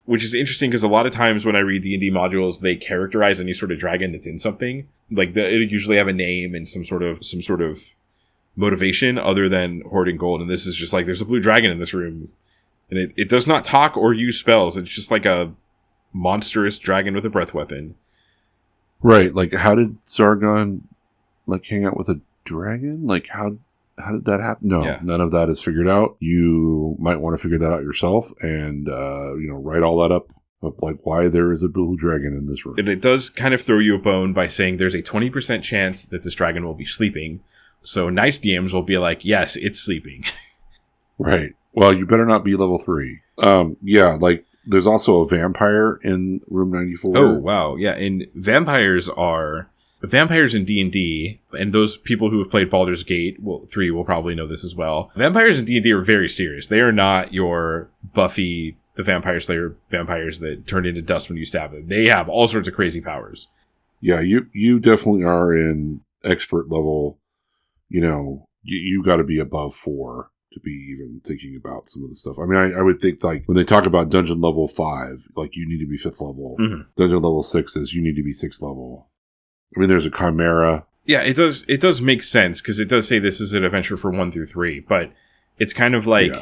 [SPEAKER 1] which is interesting because a lot of times when I read D&D modules, they characterize any sort of dragon that's in something. Like it usually have a name and some sort of motivation other than hoarding gold. And this is just like, there's a blue dragon in this room. And it does not talk or use spells. It's just like a monstrous dragon with a breath weapon.
[SPEAKER 2] Right. Like, how did Zargon like hang out with a dragon? Like, how did that happen? No, yeah. None of that is figured out. You might want to figure that out yourself and, write all that up of like why there is a blue dragon in this room.
[SPEAKER 1] And it does kind of throw you a bone by saying there's a 20% chance that this dragon will be sleeping. So nice DMs will be like, yes, it's sleeping.
[SPEAKER 2] Right. Well, you better not be level 3. Yeah, like there's also a vampire in room 94.
[SPEAKER 1] Oh, wow. Yeah. And vampires in D&D, and those people who have played Baldur's Gate 3 will probably know this as well. Vampires in D&D are very serious. They are not your Buffy the Vampire Slayer vampires that turn into dust when you stab them. They have all sorts of crazy powers.
[SPEAKER 2] Yeah, you definitely are in expert level. You got to be above 4 to be even thinking about some of the stuff. I mean, I would think like when they talk about dungeon level 5, like you need to be 5th level. Mm-hmm. Dungeon level 6 is you need to be 6th level. I mean, there's a chimera.
[SPEAKER 1] Yeah, it does make sense because it does say this is an adventure for 1 through 3, but it's kind of like,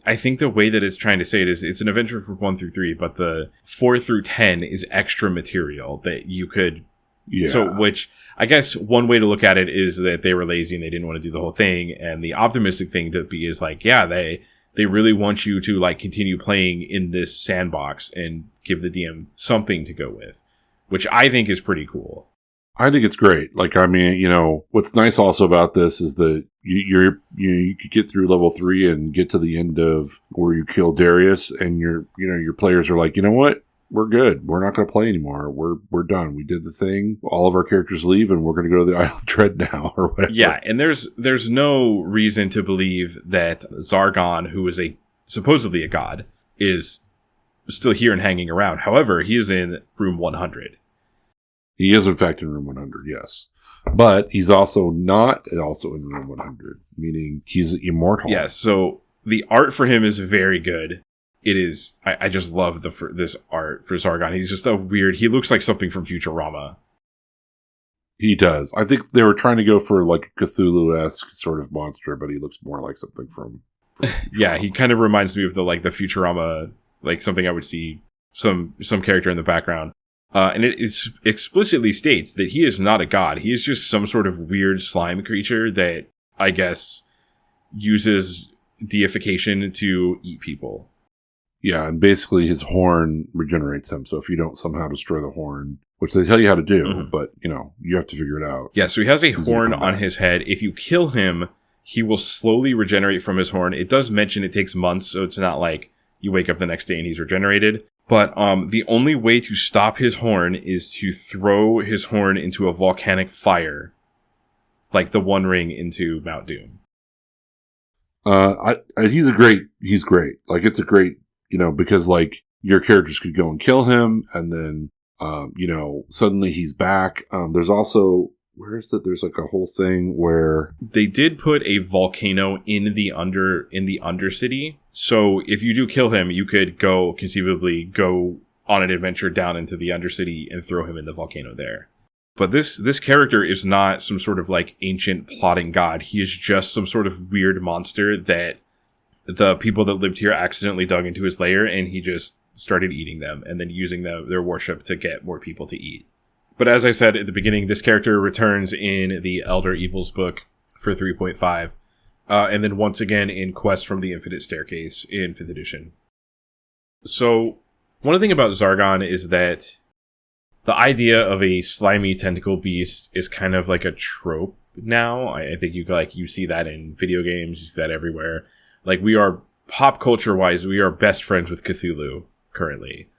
[SPEAKER 1] I think the way that it's trying to say it is it's an adventure for 1 through 3, but the 4 through 10 is extra material that you could. Yeah. So, which I guess one way to look at it is that they were lazy and they didn't want to do the whole thing. And the optimistic thing to be is like, yeah, they really want you to like continue playing in this sandbox and give the DM something to go with, which I think is pretty cool.
[SPEAKER 2] I think it's great. Like, I mean, what's nice also about this is that you could get through level 3 and get to the end of where you kill Darius, and your players are like, you know what? We're good. We're not going to play anymore. We're done. We did the thing. All of our characters leave, and we're going to go to the Isle of Dread now, or whatever.
[SPEAKER 1] Yeah, and there's no reason to believe that Zargon, who is supposedly a god, is still here and hanging around. However, he is in room 100.
[SPEAKER 2] He is, in fact, in room 100, yes. But he's also not also in room 100, meaning he's immortal.
[SPEAKER 1] Yes, so the art for him is very good. It is, I just love this art for Zargon. He's just he looks like something from Futurama.
[SPEAKER 2] He does. I think they were trying to go for like a Cthulhu-esque sort of monster, but he looks more like something from
[SPEAKER 1] yeah, he kind of reminds me of the Futurama, like something I would see some character in the background. And it explicitly states that he is not a god. He is just some sort of weird slime creature that, I guess, uses deification to eat people.
[SPEAKER 2] Yeah, and basically his horn regenerates him. So if you don't somehow destroy the horn, which they tell you how to do, mm-hmm. but, you have to figure it out.
[SPEAKER 1] Yeah, so he has a horn on his head. If you kill him, he will slowly regenerate from his horn. It does mention it takes months, so it's not like you wake up the next day and he's regenerated. But the only way to stop his horn is to throw his horn into a volcanic fire, like the One Ring into Mount Doom.
[SPEAKER 2] He's great. Like, it's a great, because like your characters could go and kill him, and then suddenly he's back. There's also there's like a whole thing where
[SPEAKER 1] they did put a volcano in the Undercity. So if you do kill him, you could conceivably go on an adventure down into the Undercity and throw him in the volcano there. But this character is not some sort of like ancient plotting god. He is just some sort of weird monster that the people that lived here accidentally dug into his lair, and he just started eating them and then using their worship to get more people to eat. But as I said at the beginning, this character returns in the Elder Evils book for 3.5. and then once again in Quest from the Infinite Staircase in 5th edition. So, one thing about Zargon is that the idea of a slimy tentacle beast is kind of like a trope now. I think you see that in video games, you see that everywhere. Like, we are, pop culture wise, we are best friends with Cthulhu currently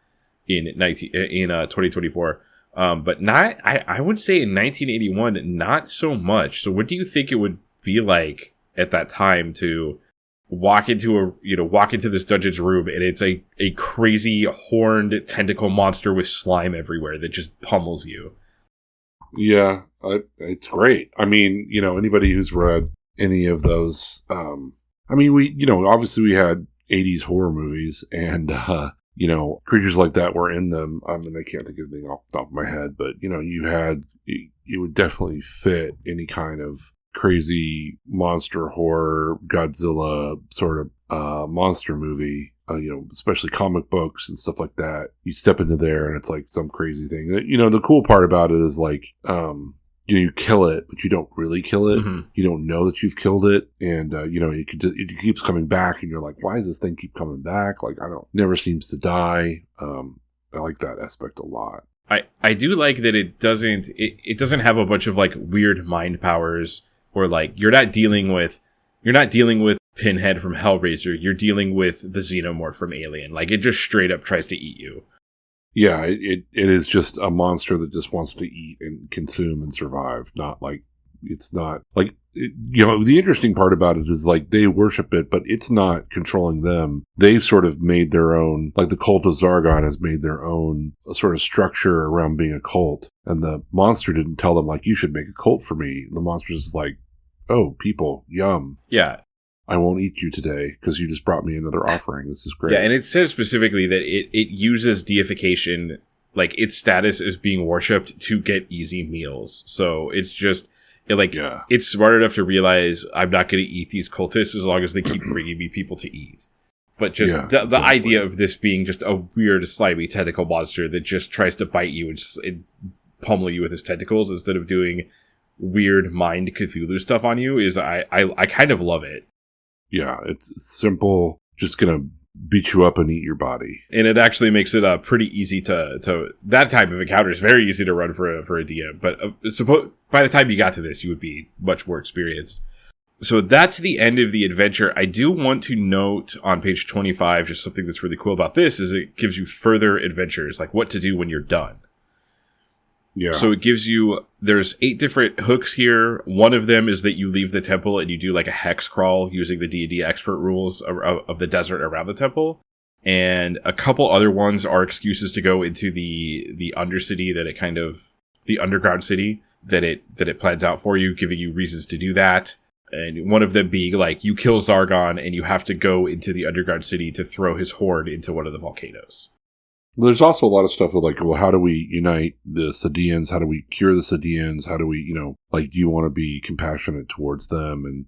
[SPEAKER 1] in 2024. But not, I would say in 1981, not so much. So what do you think it would be like at that time to walk into this dungeon's room and it's a crazy horned tentacle monster with slime everywhere that just pummels you?
[SPEAKER 2] Yeah, it's great. I mean, anybody who's read any of those, obviously we had 80s horror movies and, creatures like that were in them. I mean, I can't think of anything off the top of my head, but, you would definitely fit any kind of crazy monster horror, Godzilla sort of monster movie, especially comic books and stuff like that. You step into there and it's like some crazy thing. The cool part about it is like, you kill it, but you don't really kill it. Mm-hmm. You don't know that you've killed it. And, it keeps coming back and you're like, why does this thing keep coming back? Like, never seems to die. I like that aspect a lot.
[SPEAKER 1] I do like that it doesn't have a bunch of like weird mind powers or like, you're not dealing with Pinhead from Hellraiser. You're dealing with the Xenomorph from Alien. Like, it just straight up tries to eat you.
[SPEAKER 2] Yeah, it is just a monster that just wants to eat and consume and survive. Not like, it's not like, the interesting part about it is like they worship it, but it's not controlling them. They've sort of made their own, like the cult of Zargon has made their own sort of structure around being a cult. And the monster didn't tell them like, you should make a cult for me. The monster's just like, oh, people, yum.
[SPEAKER 1] Yeah.
[SPEAKER 2] I won't eat you today because you just brought me another offering. This is great.
[SPEAKER 1] Yeah, and it says specifically that it uses deification, like its status as being worshipped to get easy meals. So it's just, it's smart enough to realize I'm not going to eat these cultists as long as they keep bringing me people to eat. But just the idea of this being just a weird, slimy tentacle monster that just tries to bite you and pummel you with his tentacles instead of doing weird mind Cthulhu stuff on you is I kind of love it.
[SPEAKER 2] Yeah, it's simple, just gonna beat you up and eat your body.
[SPEAKER 1] And it actually makes it pretty easy to that type of encounter is very easy to run for a DM. But by the time you got to this, you would be much more experienced. So that's the end of the adventure. I do want to note on page 25, just something that's really cool about this is it gives you further adventures, like what to do when you're done.
[SPEAKER 2] Yeah.
[SPEAKER 1] So it gives you, there's 8 different hooks here. One of them is that you leave the temple and you do like a hex crawl using the D&D expert rules of the desert around the temple. And a couple other ones are excuses to go into the undercity the underground city that it plans out for you, giving you reasons to do that. And one of them being like you kill Zargon and you have to go into the underground city to throw his horde into one of the volcanoes.
[SPEAKER 2] Well, there's also a lot of stuff with like, well, how do we unite the Sadeans? How do we cure the Sadeans? How do we, do you want to be compassionate towards them? And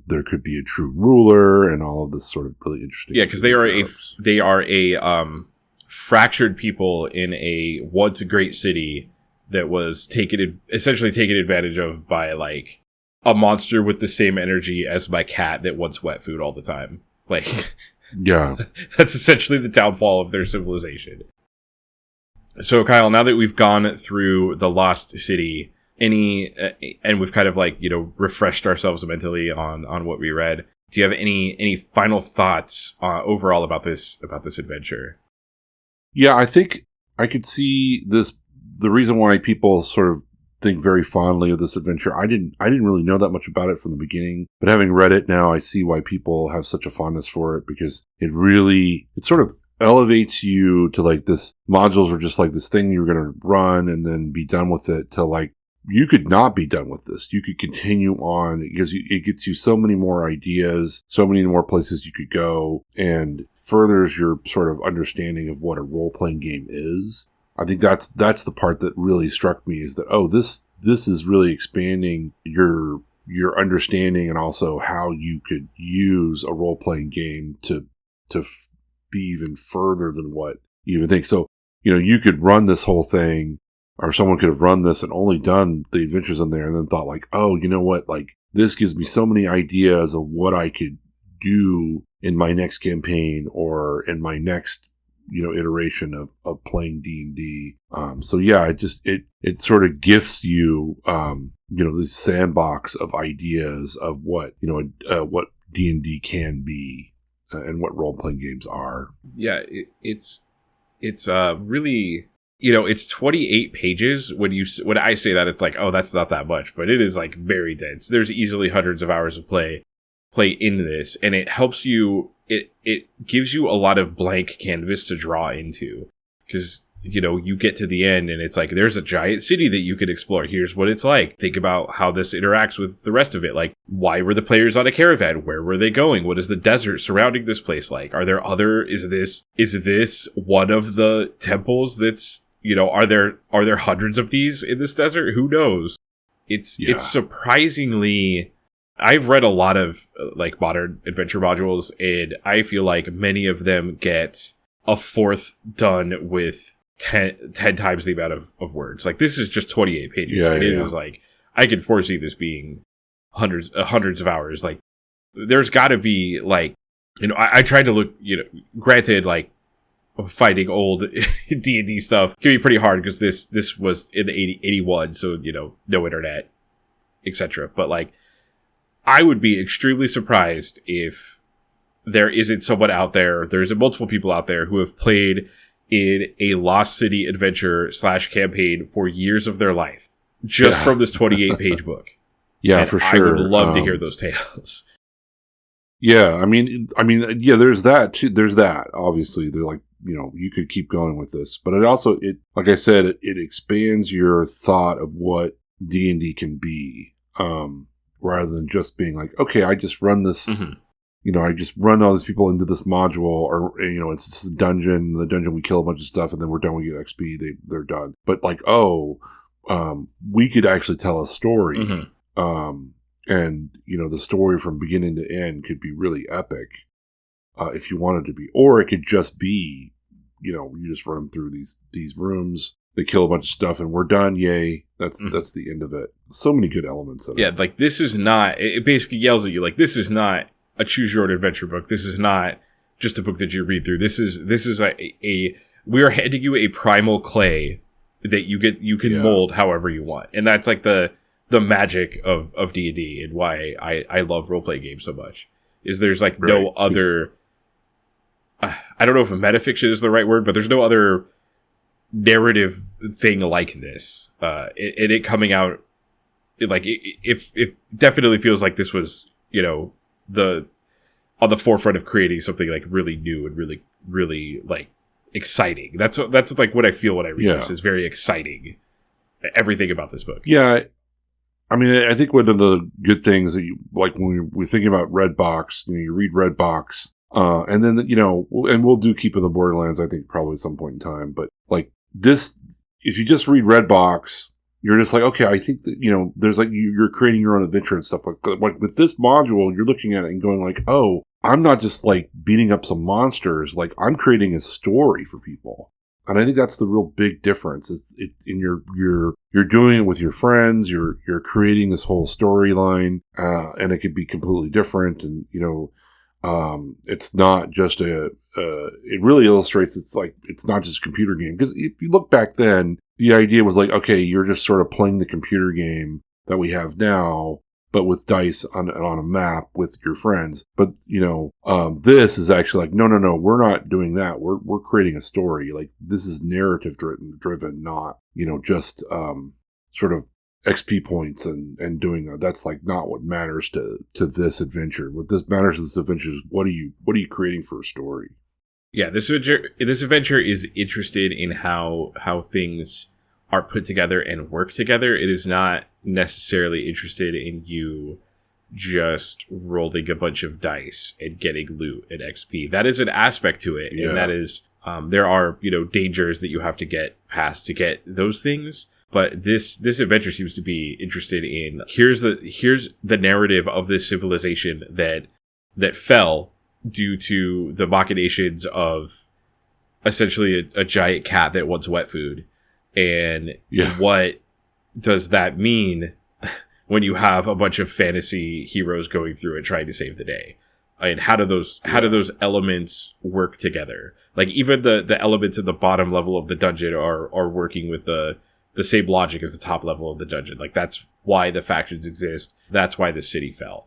[SPEAKER 2] there could be a true ruler and all of this sort of really interesting.
[SPEAKER 1] Yeah, because they are a fractured people in a once great city that was essentially taken advantage of by like a monster with the same energy as my cat that wants wet food all the time. Like.
[SPEAKER 2] Yeah.
[SPEAKER 1] That's essentially the downfall of their civilization. So, Kyle, now that we've gone through the Lost City, and we've kind of like, refreshed ourselves mentally on what we read, do you have any final thoughts overall about this adventure?
[SPEAKER 2] Yeah, I think I could see the reason why people sort of think very fondly of this adventure. I didn't really know that much about it from the beginning, but having read it now, I see why people have such a fondness for it, because it sort of elevates you to like this. Modules are just like this thing you're going to run and then be done with it, to like, you could not be done with this. You could continue on because it gets you so many more ideas, so many more places you could go, and furthers your sort of understanding of what a role-playing game is. I think that's the part that really struck me, is that, this is really expanding your understanding and also how you could use a role-playing game to be even further than what you even think. So, you could run this whole thing or someone could have run this and only done the adventures in there and then thought like, oh, you know what? Like, this gives me so many ideas of what I could do in my next campaign or in my next, iteration of playing D&D. So yeah, it sort of gifts you, this sandbox of ideas of what D&D can be and what role-playing games are.
[SPEAKER 1] Yeah, it's really, it's 28 pages. When I say that, it's like, oh, that's not that much, but it is like very dense. There's easily hundreds of hours of play in this, and it helps you. It gives you a lot of blank canvas to draw into, because you get to the end and it's like, there's a giant city that you could explore. Here's what it's like. Think about how this interacts with the rest of it. Like, why were the players on a caravan? Where were they going? What is the desert surrounding this place like? Are there is this one of the temples that's, are there hundreds of these in this desert? Who knows? It's surprisingly, I've read a lot of like modern adventure modules, and I feel like many of them get a fourth done with 10 times the amount of words. Like, this is just 28 pages. It is like, I could foresee this being hundreds of hours. Like, there's got to be like, I tried to look, granted, like, fighting old D&D stuff can be pretty hard because this was in the 81, so no internet, etc. But like, I would be extremely surprised if there isn't someone out there, there's multiple people out there who have played in a Lost City adventure / campaign for years of their life, just from this 28-page book.
[SPEAKER 2] Yeah, and for sure.
[SPEAKER 1] I would love to hear those tales.
[SPEAKER 2] Yeah, I mean, yeah, there's that too. There's that. Obviously, they're like, you could keep going with this, but it also, like I said, it expands your thought of what D&D can be. Rather than just being like, okay, I just run this, I just run all these people into this module, or, it's just a dungeon. The dungeon, we kill a bunch of stuff, and then we're done. We get XP. They're done. But like, we could actually tell a story. And, the story from beginning to end could be really epic if you wanted to be. Or it could just be, you just run through these rooms. They kill a bunch of stuff and we're done. Yay. That's the end of it. So many good elements of it.
[SPEAKER 1] Yeah, like, this is not, it basically yells at you, like, this is not a choose your own adventure book. This is not just a book that you read through. This is we are handing you a primal clay that you can mold however you want. And that's like the magic of D&D, and why I love role-playing games so much, is there's like no other, I don't know if metafiction is the right word, but there's no other narrative thing like this, and it coming out, like, it definitely feels like this was, on the forefront of creating something like really new and really, really like exciting. That's like what I feel when I read this, is very exciting. Everything about this book.
[SPEAKER 2] Yeah. I mean, I think one of the good things that you, like, when we're thinking about Redbox, you read Redbox, and then, and we'll do Keep On The Borderlands, I think, probably at some point in time. But like this, if you just read Redbox, you're just like, okay, I think that, there's like, you're creating your own adventure and stuff like with this module, you're looking at it and going like, oh, I'm not just like beating up some monsters. Like, I'm creating a story for people. And I think that's the real big difference. You're doing it with your friends. You're creating this whole storyline, and it could be completely different. And it's not just it really illustrates. It's not just a computer game, because if you look back then, the idea was like, okay, you're just sort of playing the computer game that we have now, but with dice on a map with your friends. But, this is actually like, no, we're not doing that. We're creating a story. Like, this is narrative driven, not, just, sort of XP points and doing that. That's like not what matters to this adventure. What matters to this adventure is what are you creating for a story?
[SPEAKER 1] Yeah, this adventure is interested in how things are put together and work together. It is not necessarily interested in you just rolling a bunch of dice and getting loot and XP. That is an aspect to it, and that is there are dangers that you have to get past to get those things. But this adventure seems to be interested in here's the narrative of this civilization that fell due to the machinations of essentially a giant cat that wants wet food. And
[SPEAKER 2] Yeah.
[SPEAKER 1] what does that mean when you have a bunch of fantasy heroes going through and trying to save the day? And how do those elements work together? Like, even the elements at the bottom level of the dungeon are working with the same logic as the top level of the dungeon. Like, that's why the factions exist. That's why the city fell.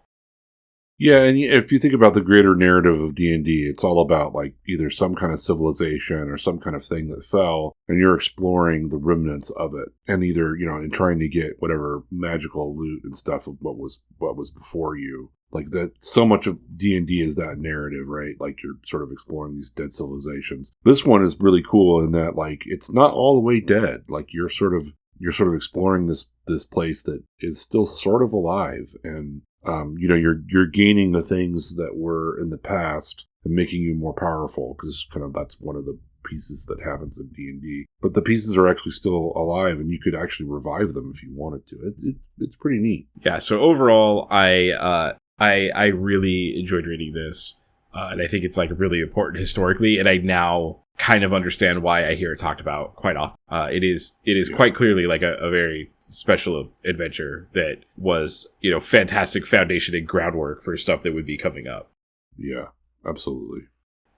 [SPEAKER 2] Yeah, and if you think about the greater narrative of D&D, it's all about like either some kind of civilization or some kind of thing that fell, and you're exploring the remnants of it, and either, you know, and trying to get whatever magical loot and stuff of what was before you. Like, that, so much of D&D is that narrative, right? Like, you're sort of exploring these dead civilizations. This one is really cool in that, like, it's not all the way dead. Like, you're sort of exploring this place that is still sort of alive, and you know, you're gaining the things that were in the past and making you more powerful, because kind of that's one of the pieces that happens in D&D. But the pieces are actually still alive, and you could actually revive them if you wanted to. It's pretty neat.
[SPEAKER 1] Yeah. So overall, I really enjoyed reading this, and I think it's like really important historically. And I now kind of understand why I hear it talked about quite often. It is quite clearly like a very special adventure that was, you know, fantastic foundation and groundwork for stuff that would be coming up.
[SPEAKER 2] Yeah, absolutely.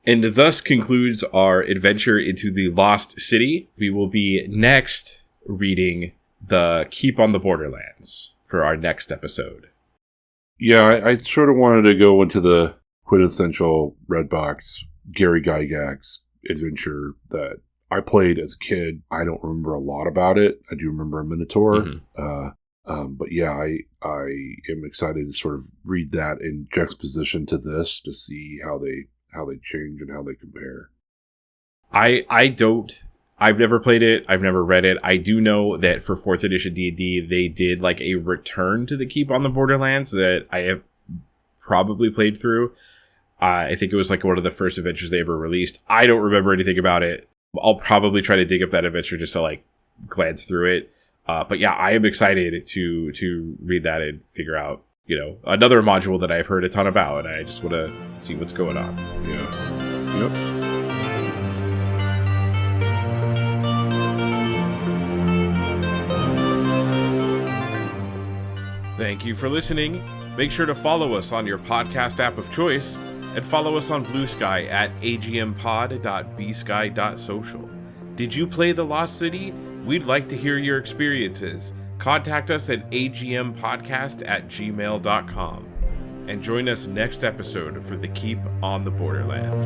[SPEAKER 1] And thus concludes our adventure into the Lost City. We will be next reading the Keep on the Borderlands for our next episode.
[SPEAKER 2] Yeah, I sort of wanted to go into the quintessential Redbox Gary Gygax adventure that I played as a kid. I don't remember a lot about it. I do remember a Minotaur.
[SPEAKER 1] Mm-hmm.
[SPEAKER 2] But yeah, I am excited to sort of read that in juxtaposition to this to see how they change and how they compare.
[SPEAKER 1] I've never played it. I've never read it. I do know that for 4th edition D&D, they did like a return to the Keep on the Borderlands that I have probably played through. I think it was like one of the first adventures they ever released. I don't remember anything about it. I'll probably try to dig up that adventure just to like glance through it. But yeah, I am excited to read that and figure out, you know, another module that I've heard a ton about, and I just want to see what's going on.
[SPEAKER 2] Yeah. Yep.
[SPEAKER 1] Thank you for listening. Make sure to follow us on your podcast app of choice, and follow us on Blue Sky at agmpod.bsky.social. Did you play The Lost City? We'd like to hear your experiences. Contact us at agmpodcast@gmail.com. And join us next episode for the Keep on the Borderlands.